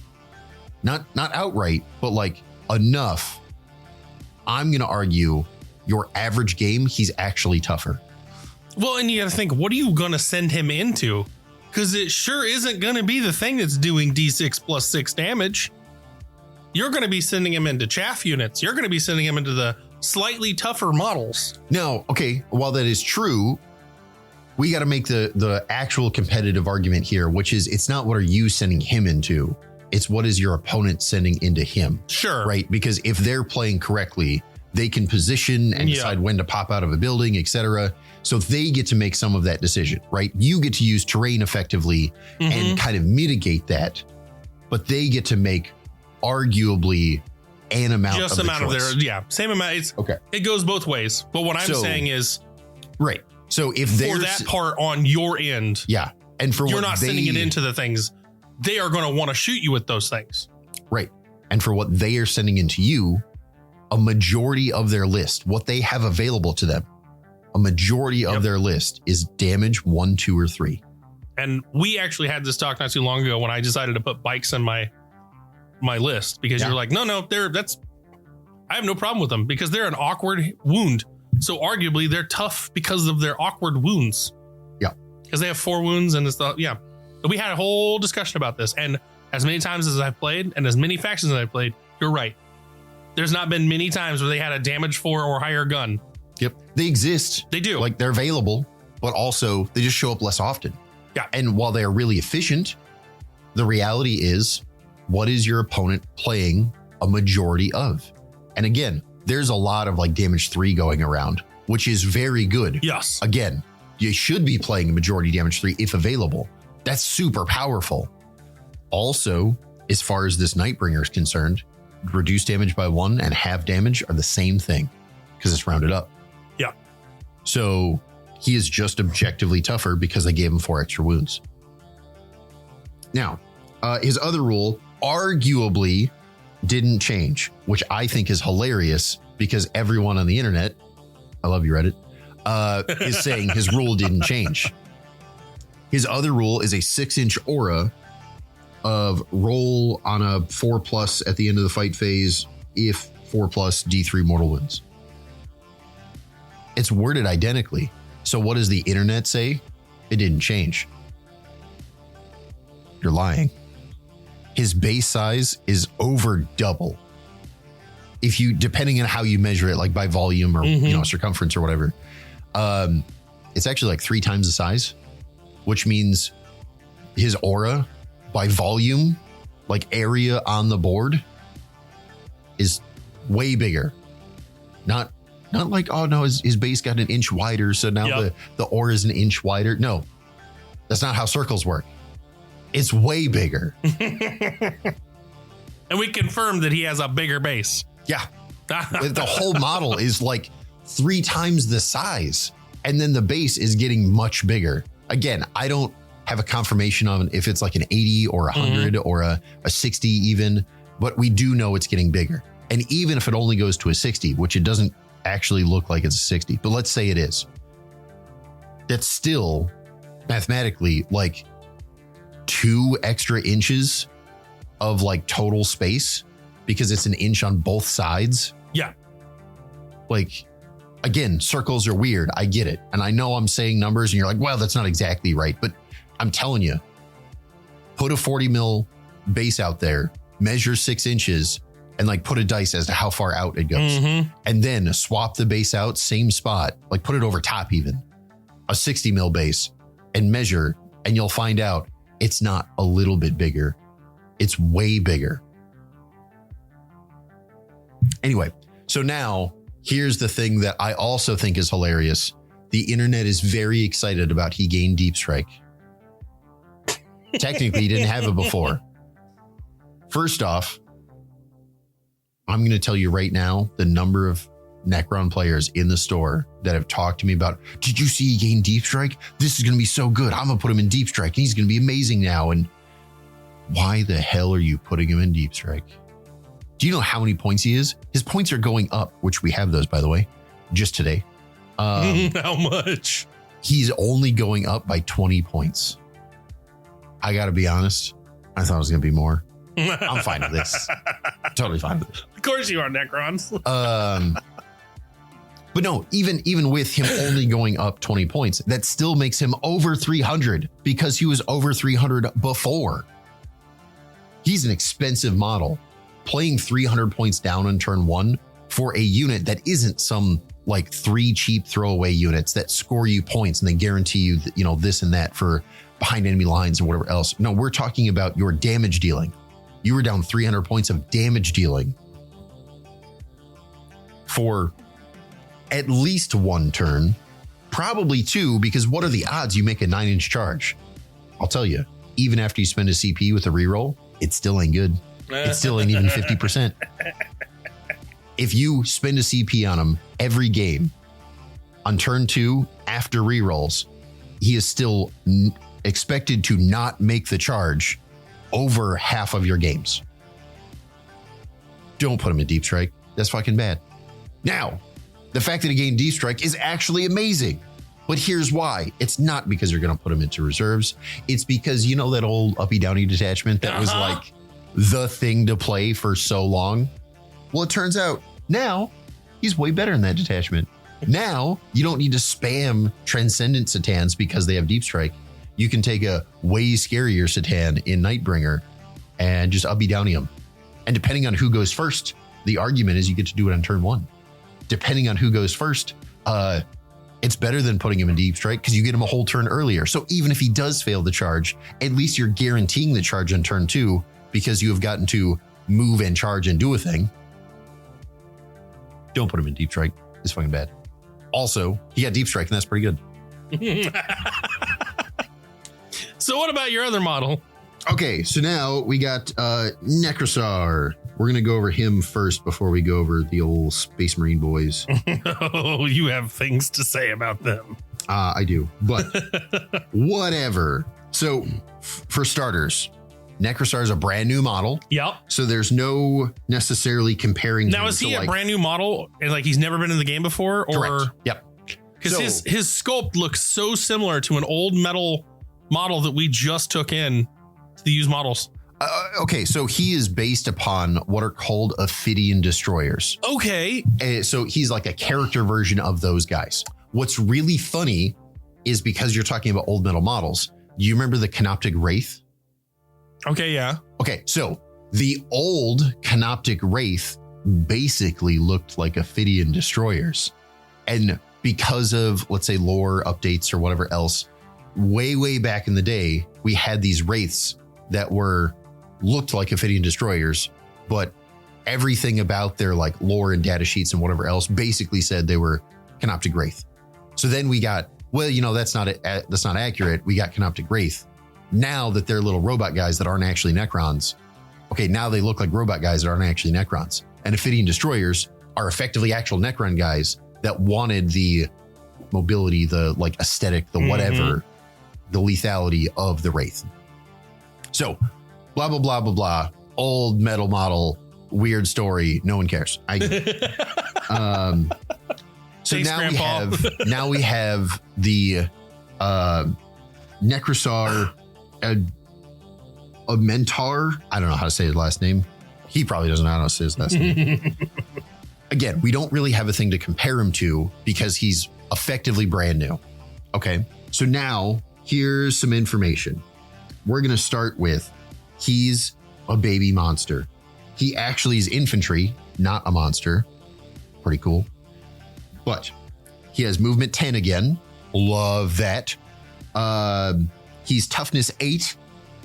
Not outright, but like enough. I'm going to argue your average game, he's actually tougher. Well, and you got to think, what are you going to send him into? Because it sure isn't going to be the thing that's doing D6 plus 6 damage. You're going to be sending him into chaff units. You're going to be sending him into the slightly tougher models. Now, okay, while that is true, we got to make the actual competitive argument here, which is it's not what are you sending him into? It's what is your opponent sending into him? Sure. Right? Because if they're playing correctly, they can position and decide when to pop out of a building, etc. So they get to make some of that decision, right? You get to use terrain effectively and kind of mitigate that, but they get to make arguably an amount just of amount the of choice. their same amount. It's Okay. It goes both ways. But what I'm saying is, right. So if for there's that part on your end, and for you're what not sending it into the things, they are going to want to shoot you with those things. Right. And for what they are sending into you, a majority of their list, what they have available to them, a majority of their list is damage 1, 2, or 3. And we actually had this talk not too long ago when I decided to put bikes in my list because you're like, no, I have no problem with them because they're an awkward wound. So arguably they're tough because of their awkward wounds. Yeah. Because they have 4 wounds and it's we had a whole discussion about this. And as many times as I've played and as many factions as I've played, you're right. There's not been many times where they had a damage 4 or higher gun. Yep. They exist. They do. Like they're available, but also they just show up less often. Yeah. And while they are really efficient, the reality is, what is your opponent playing a majority of? And again, there's a lot of like damage 3 going around, which is very good. Yes. Again, you should be playing a majority damage 3 if available. That's super powerful. Also, as far as this Nightbringer is concerned, reduced damage by 1 and half damage are the same thing because it's rounded up. Yeah. So he is just objectively tougher because I gave him 4 extra wounds. Now, his other rule arguably didn't change, which I think is hilarious because everyone on the internet, I love you, Reddit, is saying his rule didn't change. His other rule is a 6-inch aura of roll on a 4+ at the end of the fight phase if 4+ D3 mortal wounds. It's worded identically. So what does the internet say? It didn't change. You're lying. His base size is over double. If you, depending on how you measure it, like by volume or circumference or whatever, it's actually like 3 times the size, which means his aura by volume, like area on the board, is way bigger. Not like, oh no, his base got an inch wider, so now the aura is an inch wider. No, that's not how circles work. It's way bigger. And we confirmed that he has a bigger base. Yeah. The whole model is like 3 times the size. And then the base is getting much bigger. Again, I don't have a confirmation on if it's like an 80 or 100 or a 60 even, but we do know it's getting bigger. And even if it only goes to a 60, which it doesn't actually look like it's a 60, but let's say it is, that's still mathematically like 2 extra inches of like total space because it's an inch on both sides. Yeah. Like, again, circles are weird. I get it. And I know I'm saying numbers and you're like, well, that's not exactly right. But I'm telling you, put a 40 mil base out there, measure 6 inches and like put a dice as to how far out it goes. And then swap the base out, same spot, like put it over top even, a 60 mil base and measure, and you'll find out it's not a little bit bigger. It's way bigger. Anyway, so now here's the thing that I also think is hilarious. The internet is very excited about he gained Deep Strike. Technically, he didn't have it before. First off, I'm going to tell you right now the number of Necron players in the store that have talked to me about, did you see he gained Deep Strike? This is going to be so good. I'm going to put him in Deep Strike and he's going to be amazing now. And why the hell are you putting him in Deep Strike? Do you know how many points he is? His points are going up, which we have those, by the way, just today. How much? He's only going up by 20 points. I got to be honest. I thought it was going to be more. I'm fine with this. Totally fine with it. Of course you are, Necrons. But no, even with him only going up 20 points, that still makes him over 300 because he was over 300 before. He's an expensive model. Playing 300 points down on turn 1 for a unit that isn't some like 3 cheap throwaway units that score you points and they guarantee you, that, you know, this and that for behind enemy lines or whatever else. No, we're talking about your damage dealing, you were down 300 points of damage dealing for at least one turn, probably two, because what are the odds you make a 9-inch charge? I'll tell you, even after you spend a CP with a reroll, it still ain't good. It still ain't even 50%. If you spend a CP on him every game, on turn 2, after rerolls, he is still expected to not make the charge over half of your games. Don't put him in Deep Strike. That's fucking bad. Now, the fact that he gained Deep Strike is actually amazing. But here's why. It's not because you're going to put him into reserves. It's because, you know, that old uppy downy detachment that was like the thing to play for so long? Well, it turns out now he's way better in that detachment. Now you don't need to spam Transcendent Satans because they have Deep Strike. You can take a way scarier Satan in Nightbringer and just uppy downy him. And depending on who goes first, the argument is you get to do it on turn 1. Depending on who goes first, it's better than putting him in Deep Strike because you get him a whole turn earlier. So even if he does fail the charge, at least you're guaranteeing the charge on turn 2 because you have gotten to move and charge and do a thing. Don't put him in Deep Strike. It's fucking bad. Also, he got Deep Strike and that's pretty good. So what about your other model? Okay, so now we got Necrosar. We're going to go over him first before we go over the old Space Marine boys. Oh, you have things to say about them. I do, but whatever. So for starters, Necrosar is a brand new model. Yep. So there's no necessarily comparing. Now, is he a brand new model and like he's never been in the game before? Or correct. Yep. Because his sculpt looks so similar to an old metal model that we just took in to the used models. Okay, so he is based upon what are called Ophidian Destroyers. Okay. So he's like a character version of those guys. What's really funny is because you're talking about old metal models. Do you remember the Canoptic Wraith? Okay, yeah. Okay, so the old Canoptic Wraith basically looked like Ophidian Destroyers. And because of, let's say, lore updates or whatever else, way back in the day, we had these Wraiths that looked like Ophidian Destroyers, but everything about their like lore and data sheets and whatever else basically said they were Canoptic Wraith. So then we got, well, you know, that's not accurate. We got Canoptic Wraith. Now that they're little robot guys that aren't actually Necrons. Okay, now they look like robot guys that aren't actually Necrons. And Ophidian Destroyers are effectively actual Necron guys that wanted the mobility, the like aesthetic, the whatever, the lethality of the Wraith. So blah, blah, blah, blah, blah. Old metal model, weird story. No one cares. So Thanks, now Grandpa. we have the Necrosar, a Mentor. I don't know how to say his last name. He probably doesn't know how to say his last name. Again, we don't really have a thing to compare him to because he's effectively brand new. Okay, so now here's some information. We're going to start with he's a baby monster. He actually is infantry, not a monster. Pretty cool. But he has movement 10 again. Love that. He's toughness 8.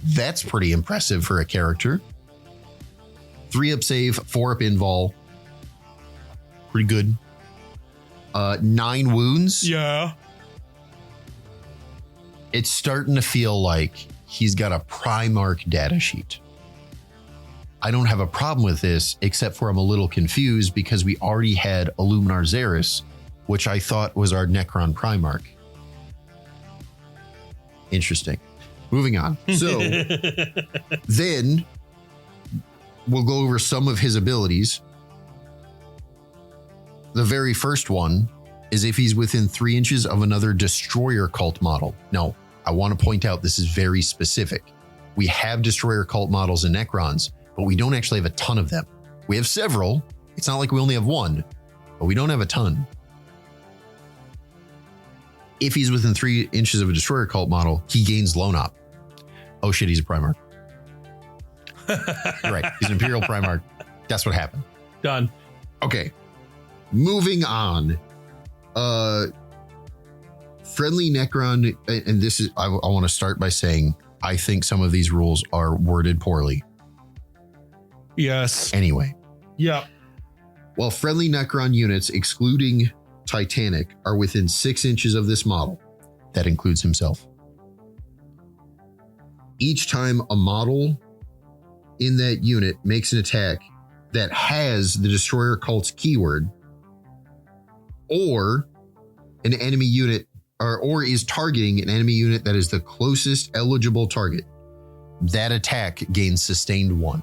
That's pretty impressive for a character. 3 up save, 4 up invul. Pretty good. 9 wounds. Yeah. It's starting to feel like he's got a Primarch data sheet. I don't have a problem with this, except for I'm a little confused because we already had Illuminar Xeris, which I thought was our Necron Primarch. Interesting. Moving on. So then we'll go over some of his abilities. The very first one is if he's within 3 inches of another Destroyer cult model. Now, I want to point out this is very specific. We have Destroyer cult models in Necrons, but we don't actually have a ton of them. We have several. It's not like we only have one, but we don't have a ton. If he's within 3 inches of a Destroyer cult model, he gains Lone Op. Oh shit, he's a Primarch. You're right, he's an Imperial Primarch. That's what happened. Done. Okay, moving on. Friendly Necron, and this is, I want to start by saying, I think some of these rules are worded poorly. Yes. Anyway. Yep. While friendly Necron units, excluding Titanic, are within 6 inches of this model, that includes himself. Each time a model in that unit makes an attack that has the Destroyer Cult's keyword, or an enemy unit, or is targeting an enemy unit that is the closest eligible target, that attack gains sustained 1.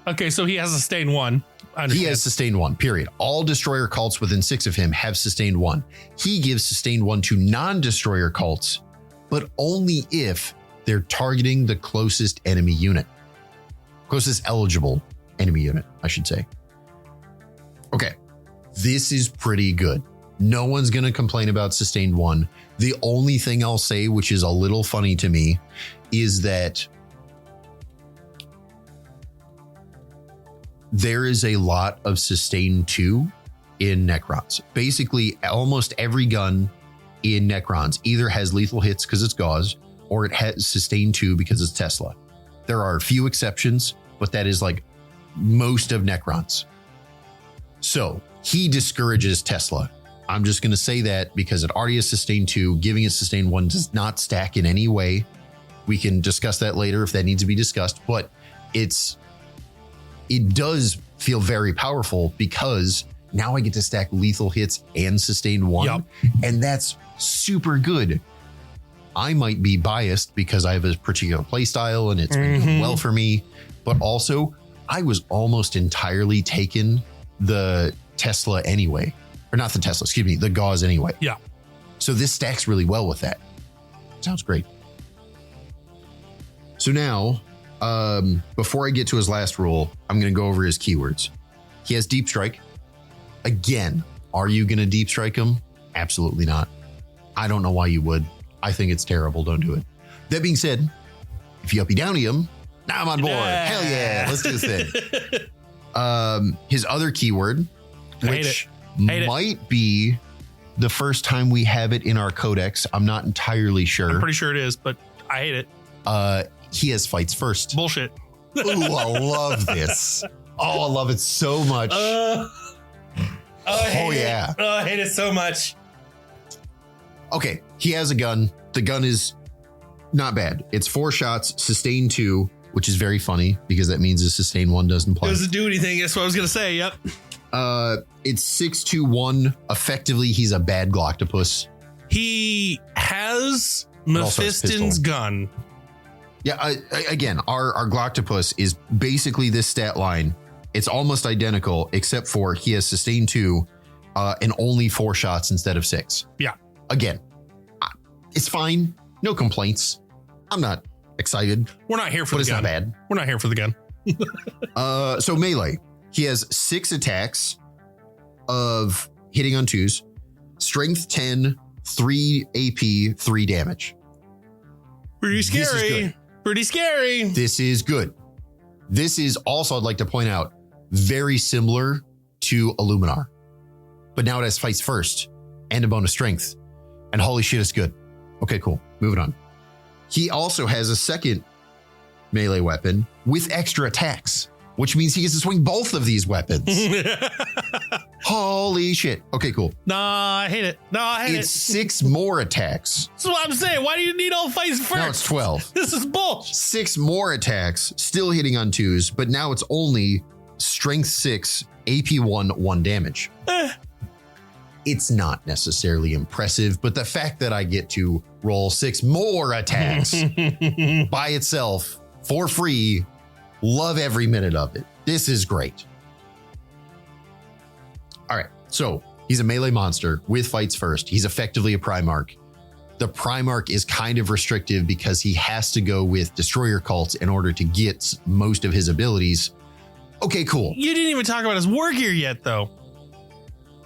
Okay, so he has sustained 1. He has sustained 1, period. All Destroyer Cults within 6 of him have sustained 1. He gives sustained 1 to non-Destroyer Cults, but only if they're targeting the closest enemy unit. Closest eligible enemy unit, I should say. Okay, this is pretty good. No one's going to complain about sustained 1. The only thing I'll say, which is a little funny to me, is that there is a lot of sustained 2 in Necrons. Basically, almost every gun in Necrons either has lethal hits because it's gauze, or it has sustained 2 because it's Tesla. There are a few exceptions, but that is like most of Necrons. So he discourages Tesla. I'm just going to say that because it already has sustained 2, giving it sustained 1 does not stack in any way. We can discuss that later if that needs to be discussed, but it does feel very powerful because now I get to stack lethal hits and sustained 1. Yep. And that's super good. I might be biased because I have a particular play style and it's been doing well for me, but also I was almost entirely taking the Tesla anyway, or not the Tesla, excuse me, the gauze anyway. Yeah. So this stacks really well with that. Sounds great. So now, before I get to his last rule, I'm going to go over his keywords. He has Deep Strike. Again, are you going to Deep Strike him? Absolutely not. I don't know why you would. I think it's terrible. Don't do it. That being said, if you uppy downy him, now I'm on board. Yeah. Hell yeah. Let's do this thing. His other keyword, which might be the first time we have it in our codex. I'm not entirely sure. I'm pretty sure it is, but I hate it. He has fights first. Bullshit. Ooh, I love this. Oh, I love it so much. I hate it so much. Okay, he has a gun. The gun is not bad. It's 4 shots, sustained 2, which is very funny because that means the sustained 1 doesn't apply. It doesn't do anything. That's what I was going to say. Yep. It's 6-2-1. Effectively, he's a bad Gloctopus. He has Mephiston's gun. Yeah, again, our Gloctopus is basically this stat line. It's almost identical, except for he has sustained 2 and only 4 shots instead of 6. Yeah. Again, it's fine. No complaints. I'm not excited. We're not here for but the gun. It's not bad. We're not here for the gun. So melee, he has 6 attacks of hitting on 2s, strength 10, 3 AP, 3 damage. Pretty scary. Pretty scary. This is good. This is also, I'd like to point out, very similar to Illuminar. But now it has fights first and a bonus strength. And holy shit, it's good. Okay, cool. Moving on. He also has a second melee weapon with extra attacks, which means he gets to swing both of these weapons. Holy shit. Okay, cool. Nah, I hate it. No, I hate It's 6 more attacks. That's what I'm saying. Why do you need all fights first? Now it's 12. This is bullshit. 6 more attacks, still hitting on 2s, but now it's only strength 6, AP 1, 1 damage. It's not necessarily impressive, but the fact that I get to roll 6 more attacks by itself for free, love every minute of it. This is great. All right, so he's a melee monster with fights first. He's effectively a Primarch. The Primarch is kind of restrictive because he has to go with Destroyer Cults in order to get most of his abilities. Okay, cool. You didn't even talk about his war gear yet, though.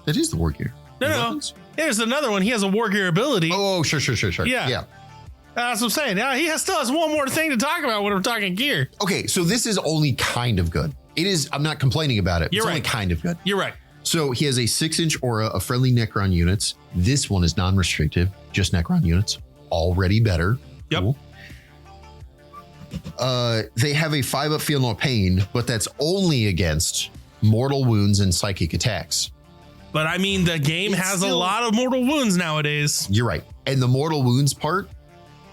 That is the war gear. No. There's another one. He has a war gear ability. Oh, sure. Yeah. That's what I'm saying. Now he still has one more thing to talk about when we're talking gear. Okay, so this is only kind of good. It is, I'm not complaining about it. It's only kind of good. You're right. So he has a 6-inch aura of friendly Necron units. This one is non-restrictive, just Necron units. Already better. Yep. Cool. They have a 5-up feel no pain, but that's only against mortal wounds and psychic attacks. But I mean, the game has a lot of mortal wounds nowadays. You're right. And the mortal wounds part,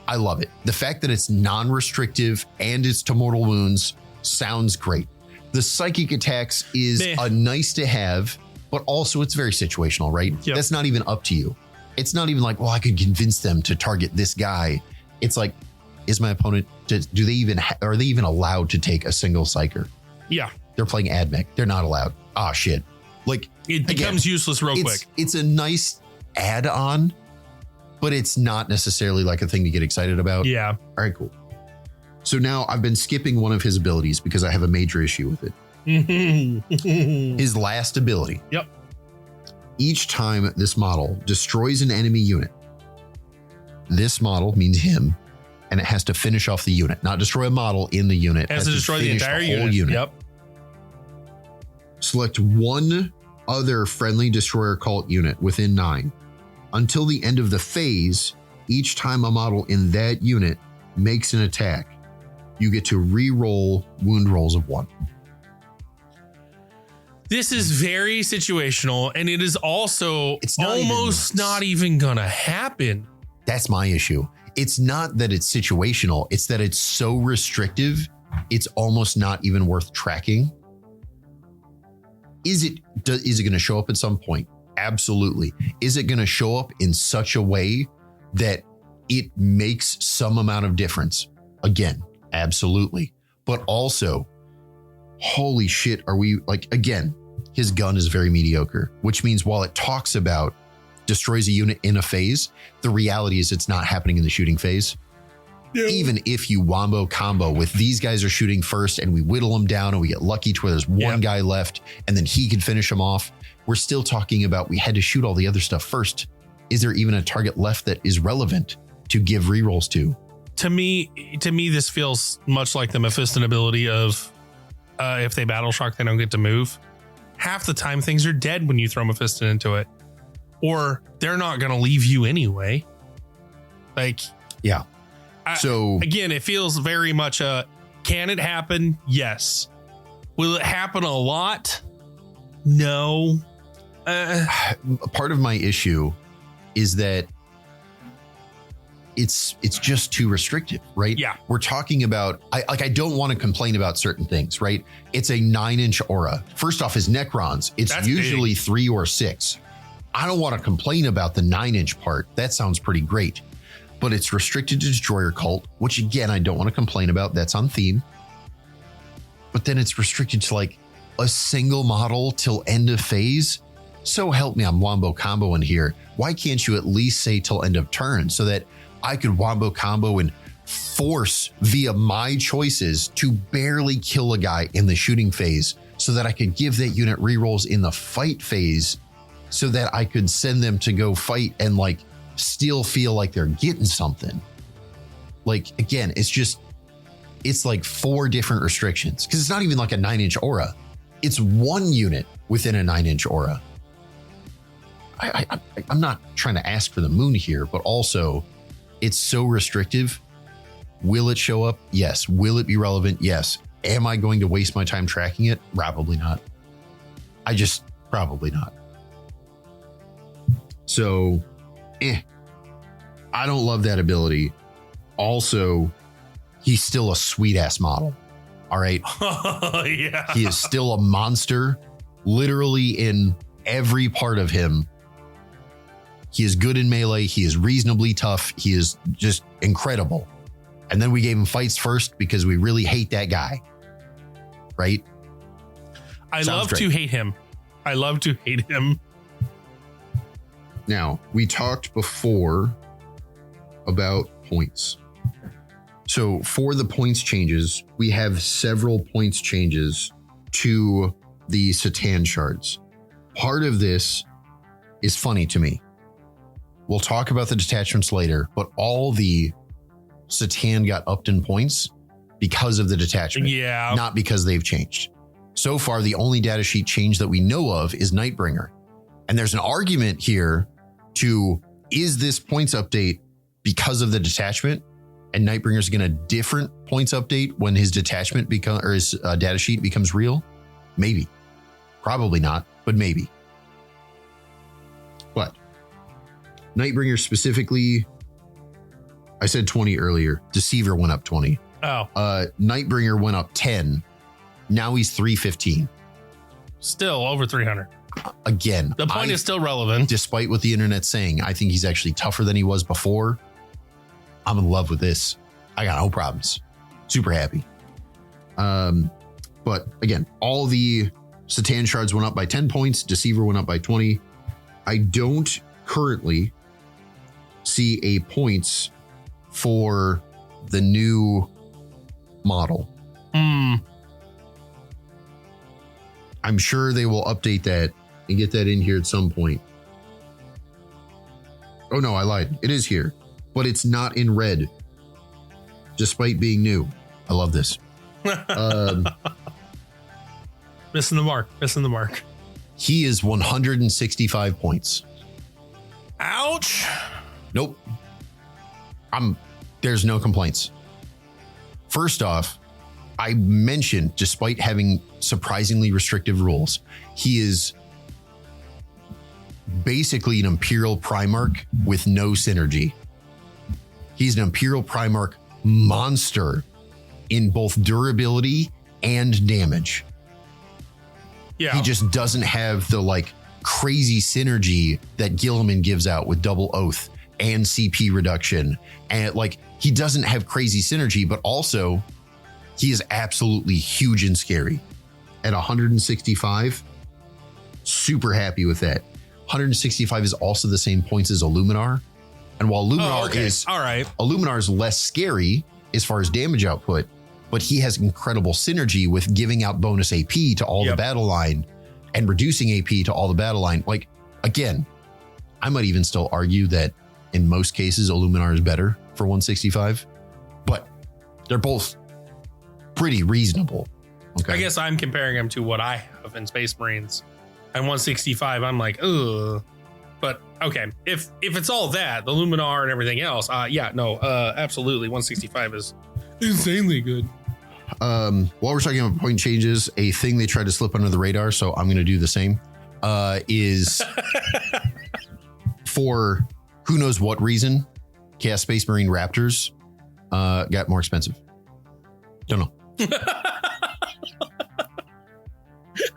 I love it. The fact that it's non-restrictive and it's to mortal wounds sounds great. The psychic attacks is a nice to have, but also it's very situational, right? Yep. That's not even up to you. It's not even like, well, I could convince them to target this guy. It's like, is my opponent, are they even allowed to take a single psyker? Yeah. They're playing AdMech. They're not allowed. Ah, shit. Like, it becomes useless real quick. It's a nice add-on, but it's not necessarily like a thing to get excited about. Yeah. All right, cool. So now I've been skipping one of his abilities because I have a major issue with it. His last ability. Yep. Each time this model destroys an enemy unit, this model means him, and it has to finish off the unit, not destroy a model in the unit. It has to destroy the entire whole unit. Yep. Select one other friendly destroyer cult unit within 9. Until the end of the phase, each time a model in that unit makes an attack, you get to re-roll wound rolls of 1. This is very situational, and it is also almost not even gonna happen. That's my issue. It's not that it's situational, it's that it's so restrictive, it's almost not even worth tracking. Is it going to show up at some point? Absolutely. Is it going to show up in such a way that it makes some amount of difference? Again, absolutely. But also, holy shit, are we like, again, his gun is very mediocre, which means while it talks about destroys a unit in a phase, the reality is it's not happening in the shooting phase. Yeah. Even if you wombo combo with these guys are shooting first and we whittle them down and we get lucky to where there's one guy left and then he can finish them off, we're still talking about we had to shoot all the other stuff first. Is there even a target left that is relevant to give rerolls to? To me, this feels much like the Mephiston ability of if they battle shock, they don't get to move. Half the time things are dead when you throw Mephiston into it, or they're not going to leave you anyway. Like, yeah. So again, it feels very much can it happen? Yes. Will it happen a lot? No. Part of my issue is that it's just too restrictive, right? Yeah. We're talking about, I don't want to complain about certain things, right? It's a 9-inch aura. First off, his Necrons, that's usually big. 3 or 6. I don't want to complain about the 9-inch part. That sounds pretty great. But it's restricted to Destroyer Cult, which again, I don't want to complain about. That's on theme. But then it's restricted to like a single model till end of phase. So help me, I'm wombo combo in here. Why can't you at least say till end of turn so that I could wombo combo and force via my choices to barely kill a guy in the shooting phase so that I could give that unit rerolls in the fight phase so that I could send them to go fight and like still feel like they're getting something. Like, again, it's like 4 different restrictions because it's not even like a 9-inch aura. It's 1 unit within a 9-inch aura. I'm not trying to ask for the moon here, but also it's so restrictive. Will it show up? Yes. Will it be relevant? Yes. Am I going to waste my time tracking it? Probably not. Probably not. So, I don't love that ability. Also, he's still a sweet ass model. All right. Yeah. He is still a monster, literally in every part of him. He is good in melee. He is reasonably tough. He is just incredible. And then we gave him fights first because we really hate that guy. Right? I love to hate him. Now, we talked before about points. So for the points changes, we have several points changes to the Satan shards. Part of this is funny to me. We'll talk about the detachments later, but all the Satan got upped in points because of the detachment. Yeah. Not because they've changed. So far, the only data sheet change that we know of is Nightbringer. And there's an argument here to, is this points update because of the detachment and Nightbringer's going to different points update when his detachment his data sheet becomes real? Maybe. Probably not, but maybe. But Nightbringer specifically, I said 20 earlier. Deceiver went up 20. Oh. Nightbringer went up 10. Now he's 315. Still over 300. Again, The point is still relevant. Despite what the internet's saying, I think he's actually tougher than he was before. I'm in love with this. I got no problems. Super happy. But again, all the Satan shards went up by 10 points. Deceiver went up by 20. I don't currently see a points for the new model. I'm sure they will update that and get that in here at some point. Oh no, I lied. It is here, but it's not in red, despite being new. I love this. Missing the mark. He is 165 points. Ouch. Nope. There's no complaints. First off, I mentioned, despite having surprisingly restrictive rules, he is basically an Imperial Primarch with no synergy. He's an Imperial Primarch monster in both durability and damage. Yeah. He just doesn't have the like crazy synergy that Gilliman gives out with double oath and CP reduction. And like, he doesn't have crazy synergy, but also he is absolutely huge and scary. At 165, super happy with that. 165 is also the same points as Illuminar. And while Illuminar is all right, Illuminar is less scary as far as damage output, but he has incredible synergy with giving out bonus AP to all the battle line and reducing AP to all the battle line. Like, again, I might even still argue that in most cases, Illuminar is better for 165, but they're both pretty reasonable. Okay. I guess I'm comparing him to what I have in Space Marines. At 165, I'm like, ugh. But okay, if it's all that, the Luminar and everything else, absolutely, 165 is insanely good. While we're talking about point changes, a thing they tried to slip under the radar, so I'm going to do the same, is for who knows what reason, Chaos Space Marine Raptors got more expensive. Don't know.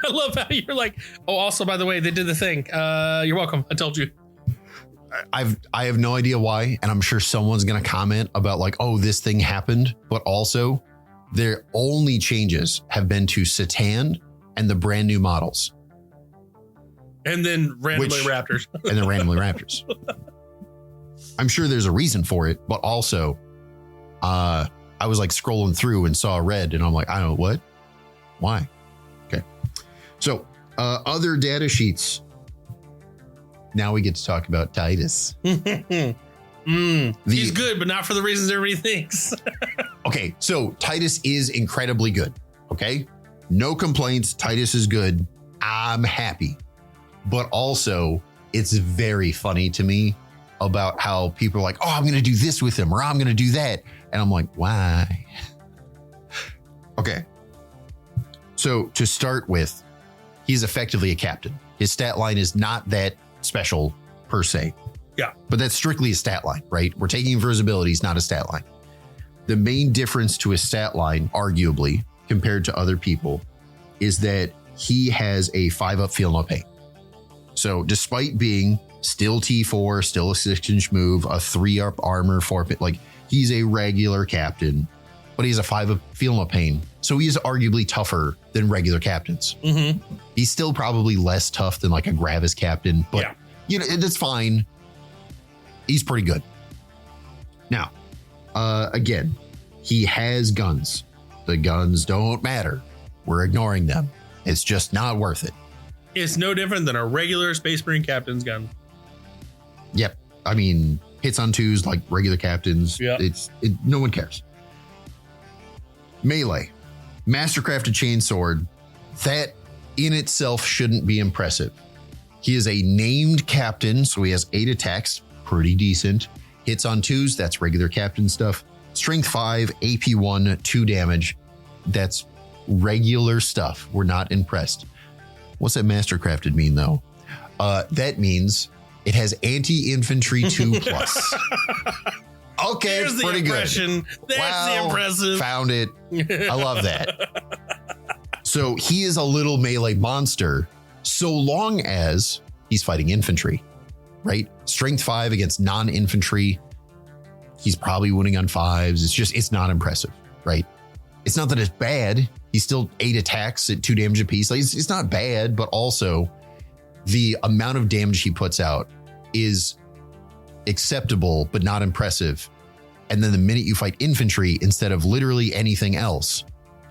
I love how you're like, oh, also, by the way, they did the thing. You're welcome. I told you. I have no idea why, and I'm sure someone's going to comment about like, oh, this thing happened, but also their only changes have been to Satan and the brand new models. And then randomly Raptors. And then randomly Raptors. I'm sure there's a reason for it, but also I was like scrolling through and saw red and I'm like, I don't know what, why? Okay. So other data sheets. Now we get to talk about Titus. He's good, but not for the reasons everybody thinks. Okay, so Titus is incredibly good. Okay, no complaints. Titus is good. I'm happy. But also, it's very funny to me about how people are like, oh, I'm going to do this with him, or I'm going to do that. And I'm like, why? Okay. So to start with, he's effectively a captain. His stat line is not that special per se. Yeah. But that's strictly a stat line, right? We're taking him for his abilities, not a stat line. The main difference to his stat line, arguably, compared to other people, is that he has a 5-up feel no pain. So despite being still T4, still a 6-inch move, a 3-up armor, 4-pit, like he's a regular captain, but he's a 5-up feel no pain. So he is arguably tougher than regular captains. Mm-hmm. He's still probably less tough than like a Gravis captain, but you know, that's fine. He's pretty good. Now, again, he has guns. The guns don't matter. We're ignoring them. It's just not worth it. It's no different than a regular Space Marine captain's gun. Yep. I mean, hits on 2s like regular captains. Yep. No one cares. Melee. Mastercrafted chainsword. That in itself shouldn't be impressive. He is a named captain, so he has 8 attacks. Pretty decent. Hits on 2s, that's regular captain stuff. Strength 5, AP 1, 2 damage. That's regular stuff. We're not impressed. What's that mastercrafted mean, though? That means it has anti-infantry 2 plus. Okay, There's pretty the impression. good. That's the impressive. Found it. I love that. So he is a little melee monster, so long as he's fighting infantry, right? Strength 5 against non-infantry. He's probably winning on 5s. It's not impressive, right? It's not that it's bad. He's still 8 attacks at 2 damage apiece. Like it's not bad, but also the amount of damage he puts out is acceptable, but not impressive. And then the minute you fight infantry, instead of literally anything else,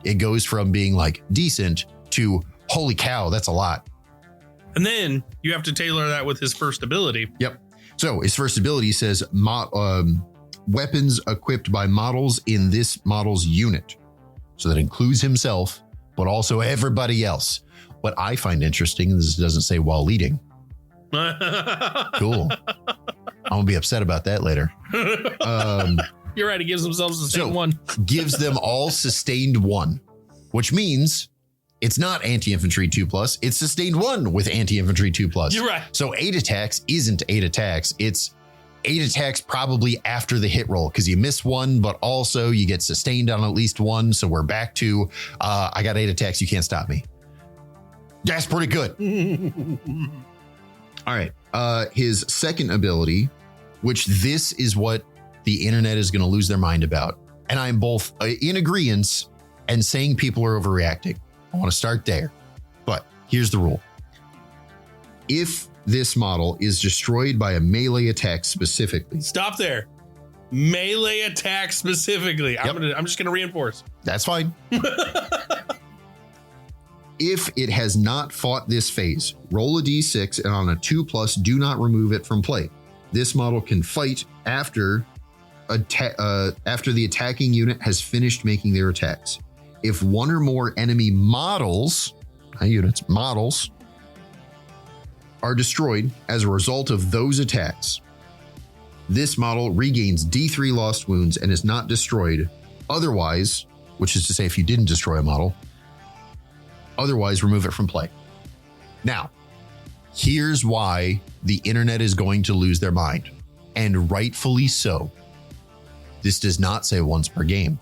it goes from being like decent to holy cow, that's a lot. And then you have to tailor that with his first ability. Yep. So his first ability says weapons equipped by models in this model's unit. So that includes himself, but also everybody else. What I find interesting, this doesn't say while leading. Cool. I'm gonna be upset about that later. You're right. He gives themselves the same one. Gives them all sustained 1, which means it's not anti-infantry 2 plus. It's sustained 1 with anti-infantry 2 plus. You're right. So 8 attacks isn't 8 attacks. It's 8 attacks probably after the hit roll because you miss 1, but also you get sustained on at least 1. So we're back to I got 8 attacks. You can't stop me. That's pretty good. All right. His second ability, which this is what the internet is going to lose their mind about. And I'm both in agreement and saying people are overreacting. I want to start there. But here's the rule. If this model is destroyed by a melee attack specifically. Stop there. Melee attack specifically. Yep. I'm just going to reinforce. That's fine. If it has not fought this phase, roll a d6 and on a 2 plus, do not remove it from play. This model can fight after the attacking unit has finished making their attacks. If one or more enemy models, not units, models, are destroyed as a result of those attacks, this model regains D3 lost wounds and is not destroyed otherwise, which is to say if you didn't destroy a model, otherwise remove it from play. Now, here's why the internet is going to lose their mind, and rightfully so. This does not say once per game.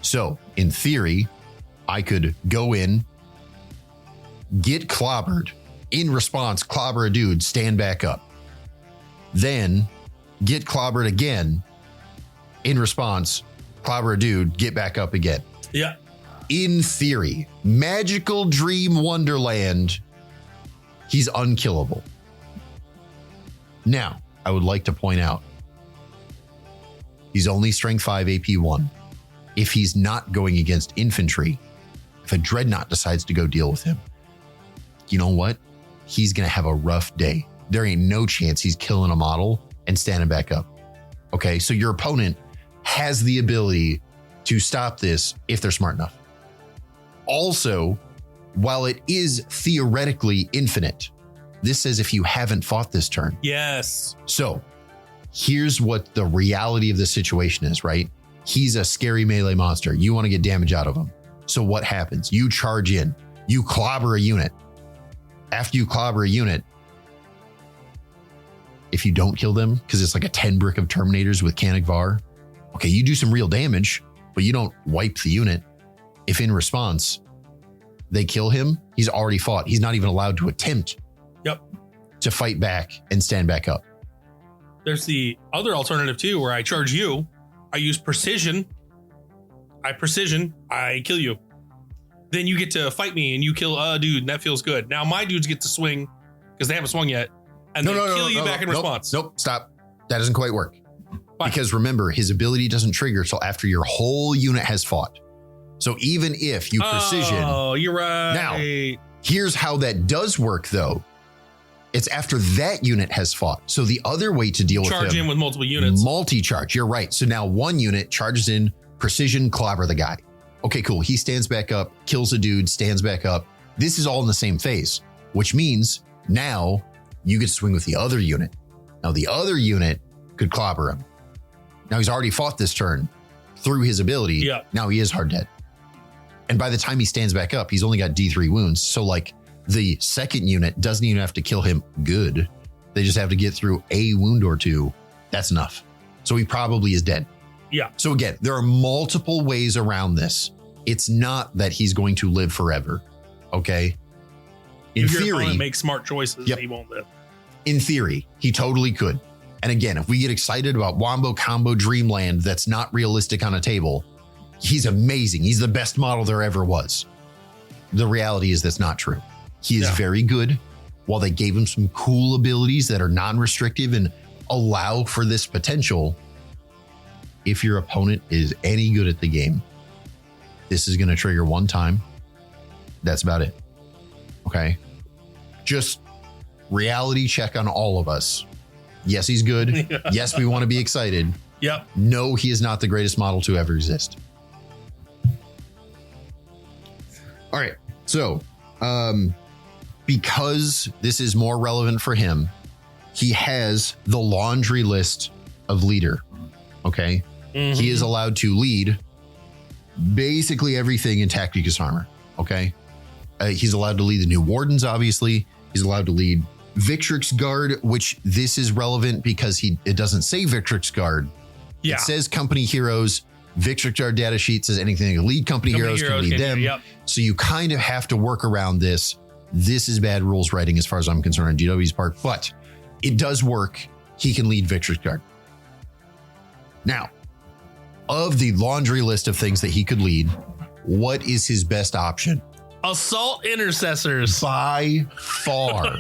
So, in theory, I could go in, get clobbered, in response, clobber a dude, stand back up. Then, get clobbered again, in response, clobber a dude, get back up again. Yeah. In theory, magical dream wonderland, he's unkillable. Now, I would like to point out, he's only strength 5 AP 1. If he's not going against infantry, if a dreadnought decides to go deal with him, you know what? He's going to have a rough day. There ain't no chance he's killing a model and standing back up. Okay, so your opponent has the ability to stop this if they're smart enough. Also, while it is theoretically infinite, this says if you haven't fought this turn. Yes. So here's what the reality of the situation is, right? He's a scary melee monster. You want to get damage out of him. So what happens? You charge in, you clobber a unit. After you clobber a unit, if you don't kill them, because it's like a 10 brick of Terminators with Canic Var, okay, you do some real damage, but you don't wipe the unit. If in response, they kill him, he's already fought. He's not even allowed to attempt to fight back and stand back up. There's the other alternative too, where I charge you, I use precision, I kill you. Then you get to fight me and you kill a dude, and that feels good. Now my dudes get to swing because they haven't swung yet, and then kill you back in response. Nope, stop. That doesn't quite work. Why? Because remember, his ability doesn't trigger till after your whole unit has fought. So even if you precision. Oh, you're right. Now, here's how that does work though. It's after that unit has fought. So the other way to deal with him. Charge in with multiple units. Multi-charge, you're right. So now one unit charges in, precision, clobber the guy. Okay, cool. He stands back up, kills a dude, stands back up. This is all in the same phase, which means now you get to swing with the other unit. Now the other unit could clobber him. Now he's already fought this turn through his ability. Yeah. Now he is hard dead. And by the time he stands back up, he's only got D3 wounds. So like the second unit doesn't even have to kill him good. They just have to get through a wound or two. That's enough. So he probably is dead. Yeah. So again, there are multiple ways around this. It's not that he's going to live forever. Okay. In theory, make smart choices, he won't live. In theory, he totally could. And again, if we get excited about Wombo Combo Dreamland that's not realistic on a table, he's amazing. He's the best model there ever was. The reality is that's not true. He is very good. While they gave him some cool abilities that are non-restrictive and allow for this potential, if your opponent is any good at the game, this is going to trigger one time. That's about it. Okay. Just reality check on all of us. Yes, he's good. Yes, we want to be excited. Yep. No, he is not the greatest model to ever exist. All right. So, because this is more relevant for him, he has the laundry list of leader. Okay. Mm-hmm. He is allowed to lead basically everything in Tacticus armor. Okay. He's allowed to lead the new wardens, obviously. He's allowed to lead Victrix Guard, which this is relevant because it doesn't say Victrix Guard. Yeah. It says company heroes. Victrix Guard data sheet says anything that lead company heroes can lead them. Yep. So you kind of have to work around this. This is bad rules writing as far as I'm concerned on GW's part, but it does work. He can lead Victrix Guard. Now, of the laundry list of things that he could lead, what is his best option? Assault intercessors. By far.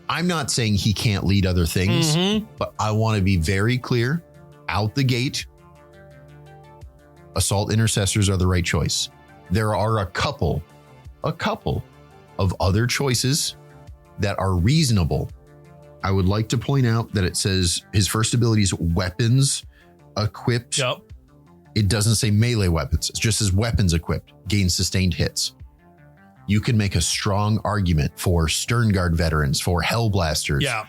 I'm not saying he can't lead other things, but I want to be very clear out the gate. Assault intercessors are the right choice. There are a couple of other choices that are reasonable. I would like to point out that it says his first ability is weapons equipped. Yep. It doesn't say melee weapons. It just says weapons equipped, gain sustained hits. You can make a strong argument for Sternguard veterans, for Hellblasters. Yeah.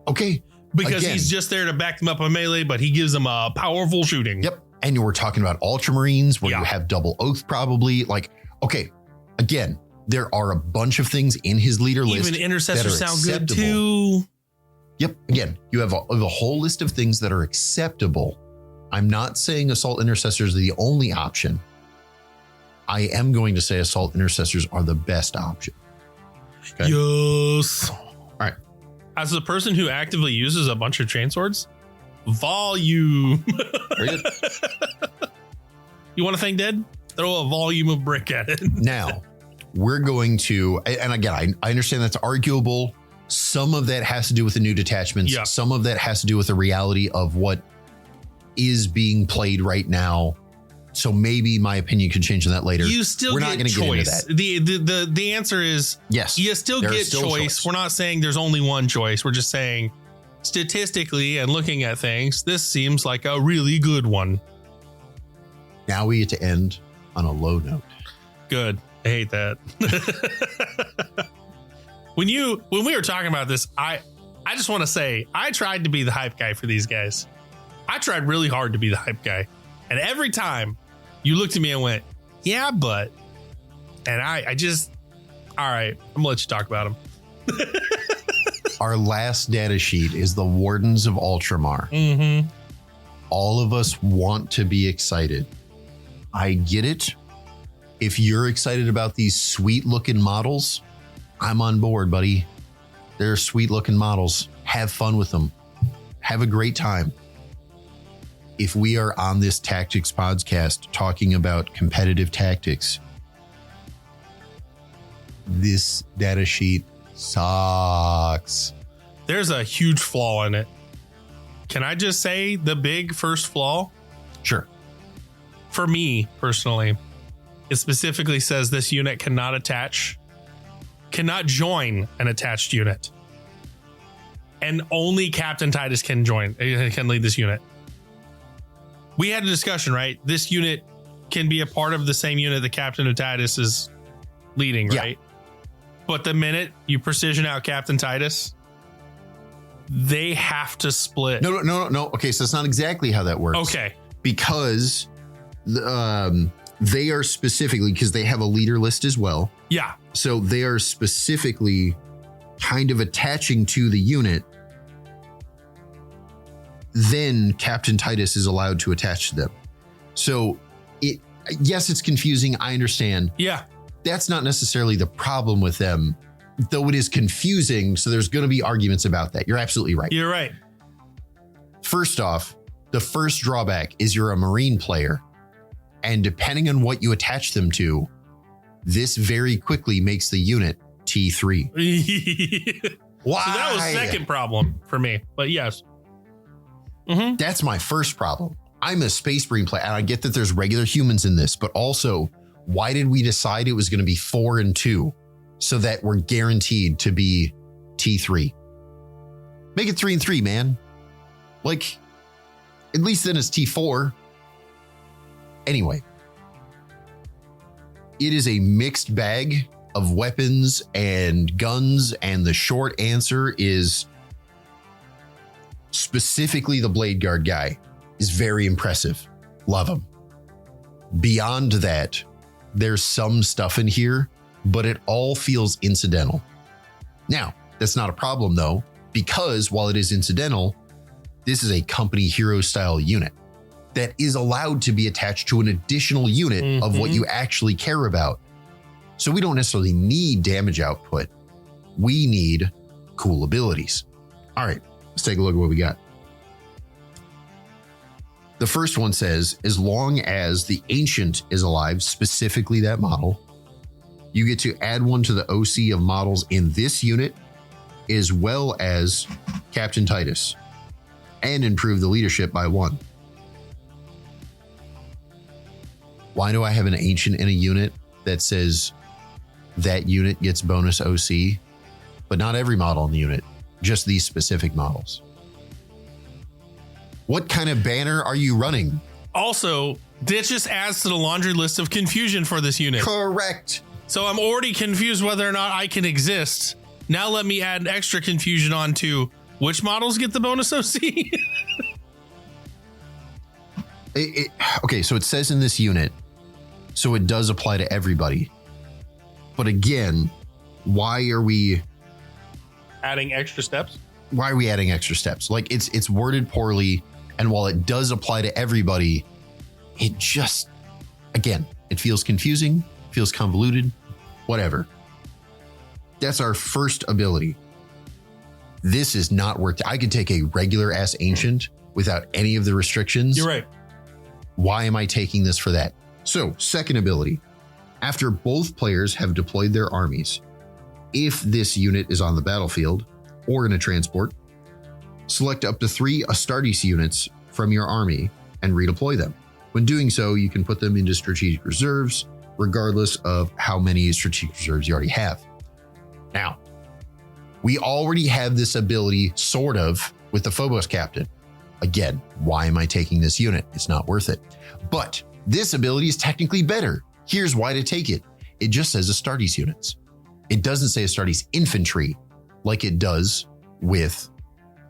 Okay. Because he's just there to back them up on melee, but he gives them a powerful shooting. Yep. And we're talking about Ultramarines where you have double oath probably. Like, okay, again, there are a bunch of things in his leader list. Even intercessors sound good too. Yep. Again, you have a whole list of things that are acceptable. I'm not saying assault intercessors are the only option. I am going to say assault intercessors are the best option. Okay? Yes. All right. As a person who actively uses a bunch of chainswords, volume. Very good. You want a thing dead? Throw a volume of brick at it. Now, we're going to, and again, I understand that's arguable. Some of that has to do with the new detachments. Yeah. Some of that has to do with the reality of what is being played right now. So maybe my opinion could change on that later. You still get choice. The answer is yes. You still get choice. We're not saying there's only one choice. We're just saying statistically and looking at things, this seems like a really good one. Now we get to end on a low note. Good. I hate that. When we were talking about this, I just want to say I tried to be the hype guy for these guys. I tried really hard to be the hype guy. And every time you looked at me and went, yeah, but, and I just, all right, I'm gonna let you talk about them. Our last data sheet is the Wardens of Ultramar. Mm-hmm. All of us want to be excited. I get it. If you're excited about these sweet looking models, I'm on board, buddy. They're sweet looking models. Have fun with them. Have a great time. If we are on this tactics podcast talking about competitive tactics, this data sheet sucks. There's a huge flaw in it. Can I just say the big first flaw? Sure. For me personally, it specifically says this unit cannot join an attached unit. And only Captain Titus can lead this unit. We had a discussion, right? This unit can be a part of the same unit the Captain of Titus is leading, right? Yeah. But the minute you precision out Captain Titus, they have to split. No. Okay, so it's not exactly how that works. Okay. Because they are specifically, because they have a leader list as well. Yeah. So they are specifically kind of attaching to the unit. Then Captain Titus is allowed to attach to them. So yes, it's confusing. I understand. Yeah. That's not necessarily the problem with them, though it is confusing. So there's going to be arguments about that. You're absolutely right. You're right. First off, the first drawback is you're a Marine player. And depending on what you attach them to, this very quickly makes the unit T3. Why? So that was second problem for me, but yes. Mm-hmm. That's my first problem. I'm a Space Marine player, and I get that there's regular humans in this, but also, why did we decide it was going to be 4 and 2 so that we're guaranteed to be T3? Make it 3 and 3, man. Like, at least then it's T4. Anyway, it is a mixed bag of weapons and guns, and the short answer is specifically the Blade Guard guy is very impressive. Love him. Beyond that, there's some stuff in here, but it all feels incidental. Now, that's not a problem though, because while it is incidental, this is a company hero style unit that is allowed to be attached to an additional unit of what you actually care about. So we don't necessarily need damage output. We need cool abilities. All right, let's take a look at what we got. The first one says, as long as the Ancient is alive, specifically that model, you get to add one to the OC of models in this unit, as well as Captain Titus, and improve the leadership by 1. Why do I have an Ancient in a unit that says that unit gets bonus OC, but not every model in the unit, just these specific models? What kind of banner are you running? Also, this just adds to the laundry list of confusion for this unit. Correct. So I'm already confused whether or not I can exist. Now let me add extra confusion onto which models get the bonus OC. Okay, so it says in this unit, so it does apply to everybody. But again, why are we adding extra steps? Why are we adding extra steps? Like it's worded poorly. And while it does apply to everybody, it just, again, it feels confusing, feels convoluted, whatever. That's our first ability. This is not worth it. I could take a regular ass Ancient without any of the restrictions. You're right. Why am I taking this for that? So, second ability. After both players have deployed their armies, if this unit is on the battlefield or in a transport, select up to 3 Astartes units from your army and redeploy them. When doing so, you can put them into strategic reserves, regardless of how many strategic reserves you already have. Now, we already have this ability, sort of, with the Phobos Captain. Again, why am I taking this unit? It's not worth it. But this ability is technically better. Here's why to take it. It just says Astartes units. It doesn't say Astartes infantry like it does with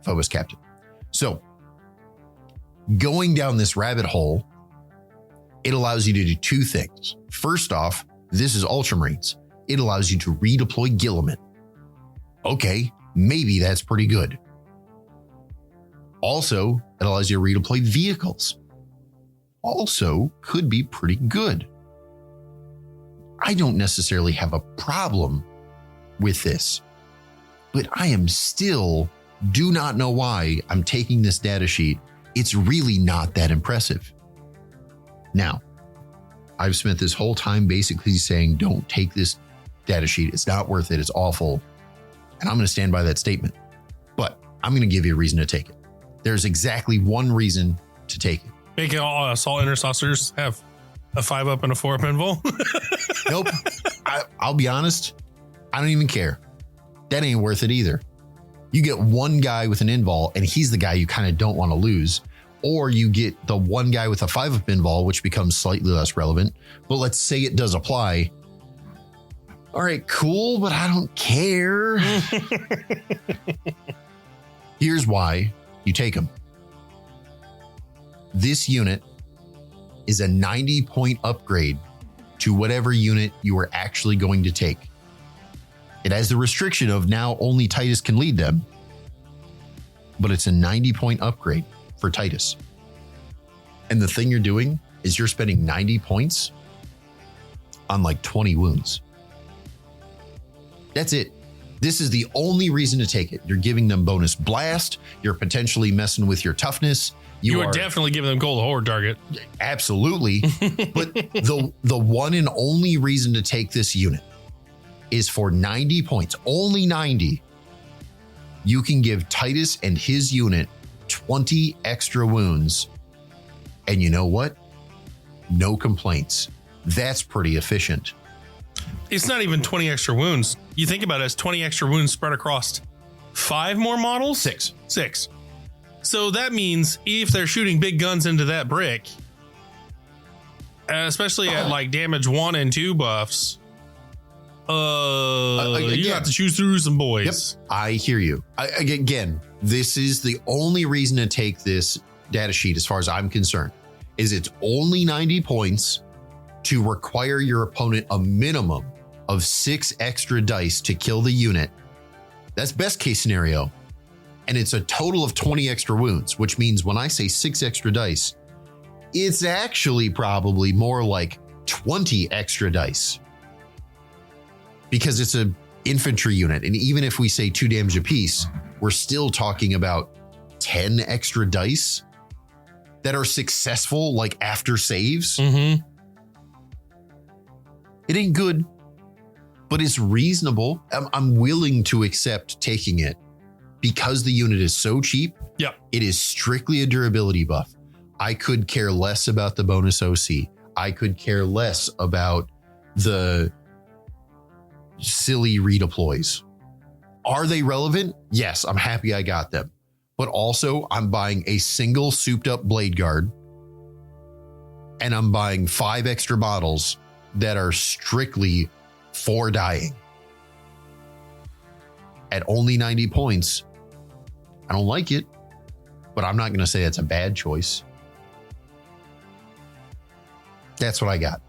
Phobos Captain. So going down this rabbit hole, it allows you to do 2 things. First off, this is Ultramarines. It allows you to redeploy Guilliman. Okay, maybe that's pretty good. Also, it allows you to redeploy vehicles. Also, could be pretty good. I don't necessarily have a problem with this, but I am still do not know why I'm taking this data sheet. It's really not that impressive. Now, I've spent this whole time basically saying, don't take this data sheet. It's not worth it. It's awful. And I'm going to stand by that statement, but I'm going to give you a reason to take it. There's exactly one reason to take it. Make all assault intercessors have a 5-up and a 4-up invul. Nope. I'll be honest. I don't even care. That ain't worth it either. You get one guy with an invul and he's the guy you kind of don't want to lose. Or you get the one guy with a 5-up invul, which becomes slightly less relevant. But let's say it does apply. All right, cool, but I don't care. Here's why you take them. This unit is a 90-point upgrade to whatever unit you are actually going to take. It has the restriction of now only Titus can lead them, but it's a 90-point upgrade for Titus. And the thing you're doing is you're spending 90 points on like 20 wounds. That's it. This is the only reason to take it. You're giving them bonus blast. You're potentially messing with your toughness. You are definitely giving them gold horde target. Absolutely. But the one and only reason to take this unit is for 90 points, only 90. You can give Titus and his unit 20 extra wounds. And you know what? No complaints. That's pretty efficient. It's not even 20 extra wounds. You think about it as 20 extra wounds spread across 5 more models? 6. So that means if they're shooting big guns into that brick, especially at like damage 1 and 2 buffs, you have to choose through some boys. Yep, I hear you. Again, this is the only reason to take this data sheet as far as I'm concerned, is it's only 90 points to require your opponent a minimum of 6 extra dice to kill the unit. That's best case scenario. And it's a total of 20 extra wounds, which means when I say 6 extra dice, it's actually probably more like 20 extra dice. Because it's an infantry unit. And even if we say 2 damage apiece, we're still talking about 10 extra dice that are successful, like after saves. Mm-hmm. It ain't good, but it's reasonable. I'm willing to accept taking it because the unit is so cheap. Yep. It is strictly a durability buff. I could care less about the bonus OC. I could care less about the silly redeploys. Are they relevant? Yes, I'm happy I got them. But also, I'm buying a single souped up blade guard, and I'm buying 5 extra models that are strictly for dying. At only 90 points, I don't like it, but I'm not going to say it's a bad choice. That's what I got.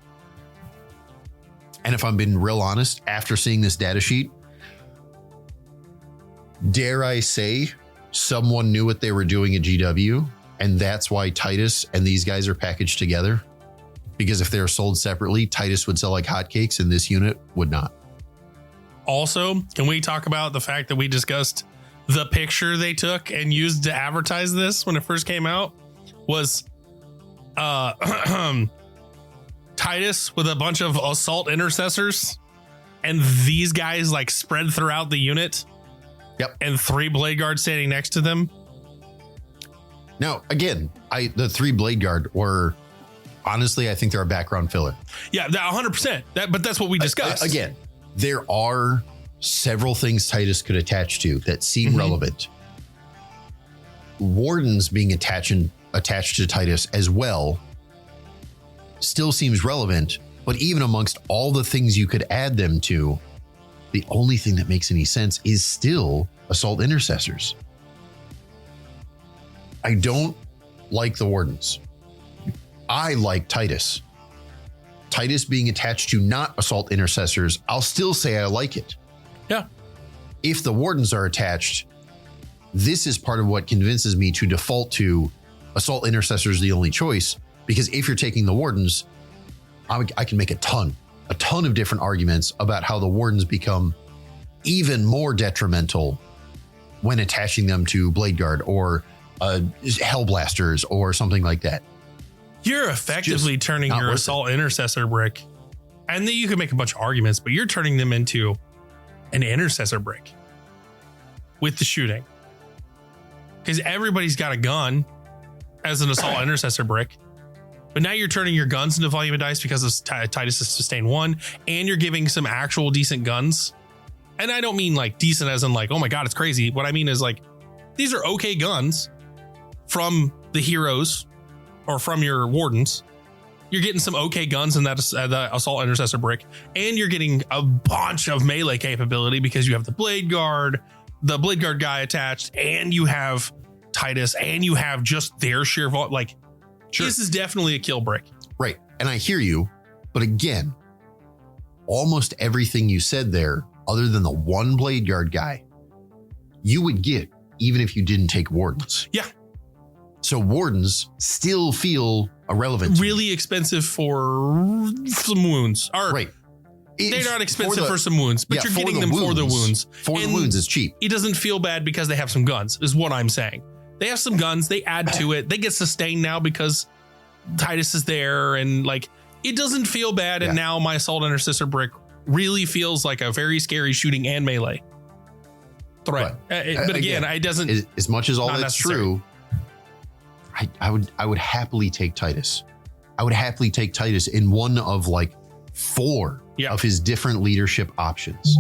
And if I'm being real honest, after seeing this data sheet, dare I say someone knew what they were doing at GW, and that's why Titus and these guys are packaged together? Because if they were sold separately, Titus would sell like hotcakes and this unit would not. Also, can we talk about the fact that we discussed the picture they took and used to advertise this when it first came out was Titus with a bunch of assault intercessors and these guys like spread throughout the unit. Yep. And 3 blade guards standing next to them. Now, again, the 3 blade guard were honestly, I think they're a background filler. Yeah, 100%. But that's what we discussed. Again, there are several things Titus could attach to that seem relevant. Wardens being attached to Titus as well still seems relevant, but even amongst all the things you could add them to, the only thing that makes any sense is still assault intercessors. I don't like the Wardens. I like Titus. Titus being attached to not assault intercessors, I'll still say I like it. Yeah. If the Wardens are attached, this is part of what convinces me to default to assault intercessors the only choice, because if you're taking the Wardens, I can make a ton of different arguments about how the Wardens become even more detrimental when attaching them to Blade Guard or Hellblasters or something like that. You're effectively turning your assault intercessor brick, and then you can make a bunch of arguments, but you're turning them into an intercessor brick with the shooting. Because everybody's got a gun as an assault intercessor brick. But now you're turning your guns into volume of dice because of Titus is sustain 1, and you're giving some actual decent guns. And I don't mean like decent as in like, oh my God, it's crazy. What I mean is like, these are okay guns from the heroes or from your Wardens. You're getting some okay guns in that assault intercessor brick, and you're getting a bunch of melee capability because you have the blade guard, the Blade Guard guy attached, and you have Titus, and you have just their sheer volume. Like, Sure. this is definitely a kill brick. Right. And I hear you. But again, almost everything you said there, other than the one Blade Guard guy, you would get even if you didn't take Wardens. Yeah. So Wardens still feel irrelevant. Really expensive for some wounds. Or Right. they're not expensive for some wounds, but you're getting them for the wounds. For the wounds is cheap. It doesn't feel bad because they have some guns, is what I'm saying. They have some guns, they add to it. They get sustained now because Titus is there, and like, it doesn't feel bad. And now my Assault Intercessor brick really feels like a very scary shooting and melee threat. But again, it doesn't. As much as all that's necessary. true, I would happily take Titus. I would happily take Titus in one of like 4 of his different leadership options.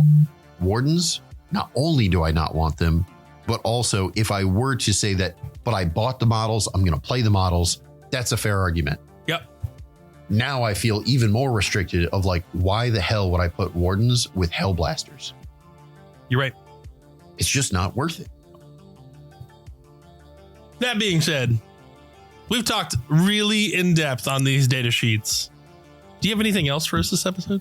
Wardens, not only do I not want them, but also if I were to say that, but I bought the models, I'm going to play the models, that's a fair argument. Yep. Now I feel even more restricted of like, why the hell would I put Wardens with Hellblasters? You're right. It's just not worth it. That being said, we've talked really in depth on these data sheets. Do you have anything else for us this episode?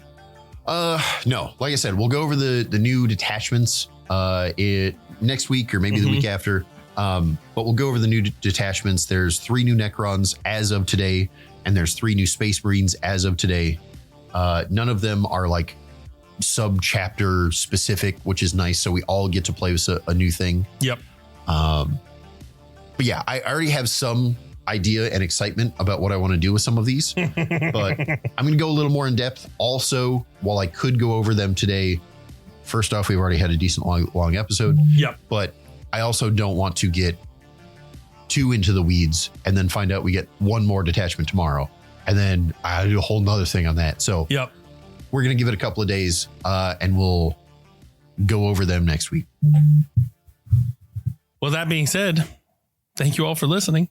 No. Like I said, we'll go over the new detachments next week or maybe the week after. But we'll go over the new detachments. There's 3 new Necrons as of today, and there's 3 new Space Marines as of today. None of them are like sub-chapter specific, which is nice. So we all get to play with a new thing. Yep. But yeah, I already have some idea and excitement about what I want to do with some of these, but I'm going to go a little more in depth. Also, while I could go over them today, first off, we've already had a decent long episode. Yep. But I also don't want to get too into the weeds and then find out we get one more detachment tomorrow. And then I do a whole nother thing on that. So yep, we're going to give it a couple of days and we'll go over them next week. Well, that being said, thank you all for listening.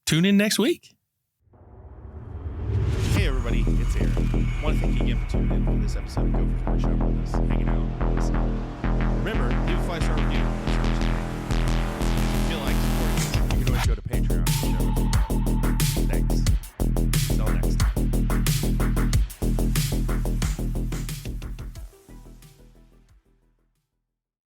Tune in next week. Hey, everybody, it's Aaron. I want to thank you again for tuning in for this episode of Gopher's Workshop with us, hanging out, listening. Remember, leave a 5-star review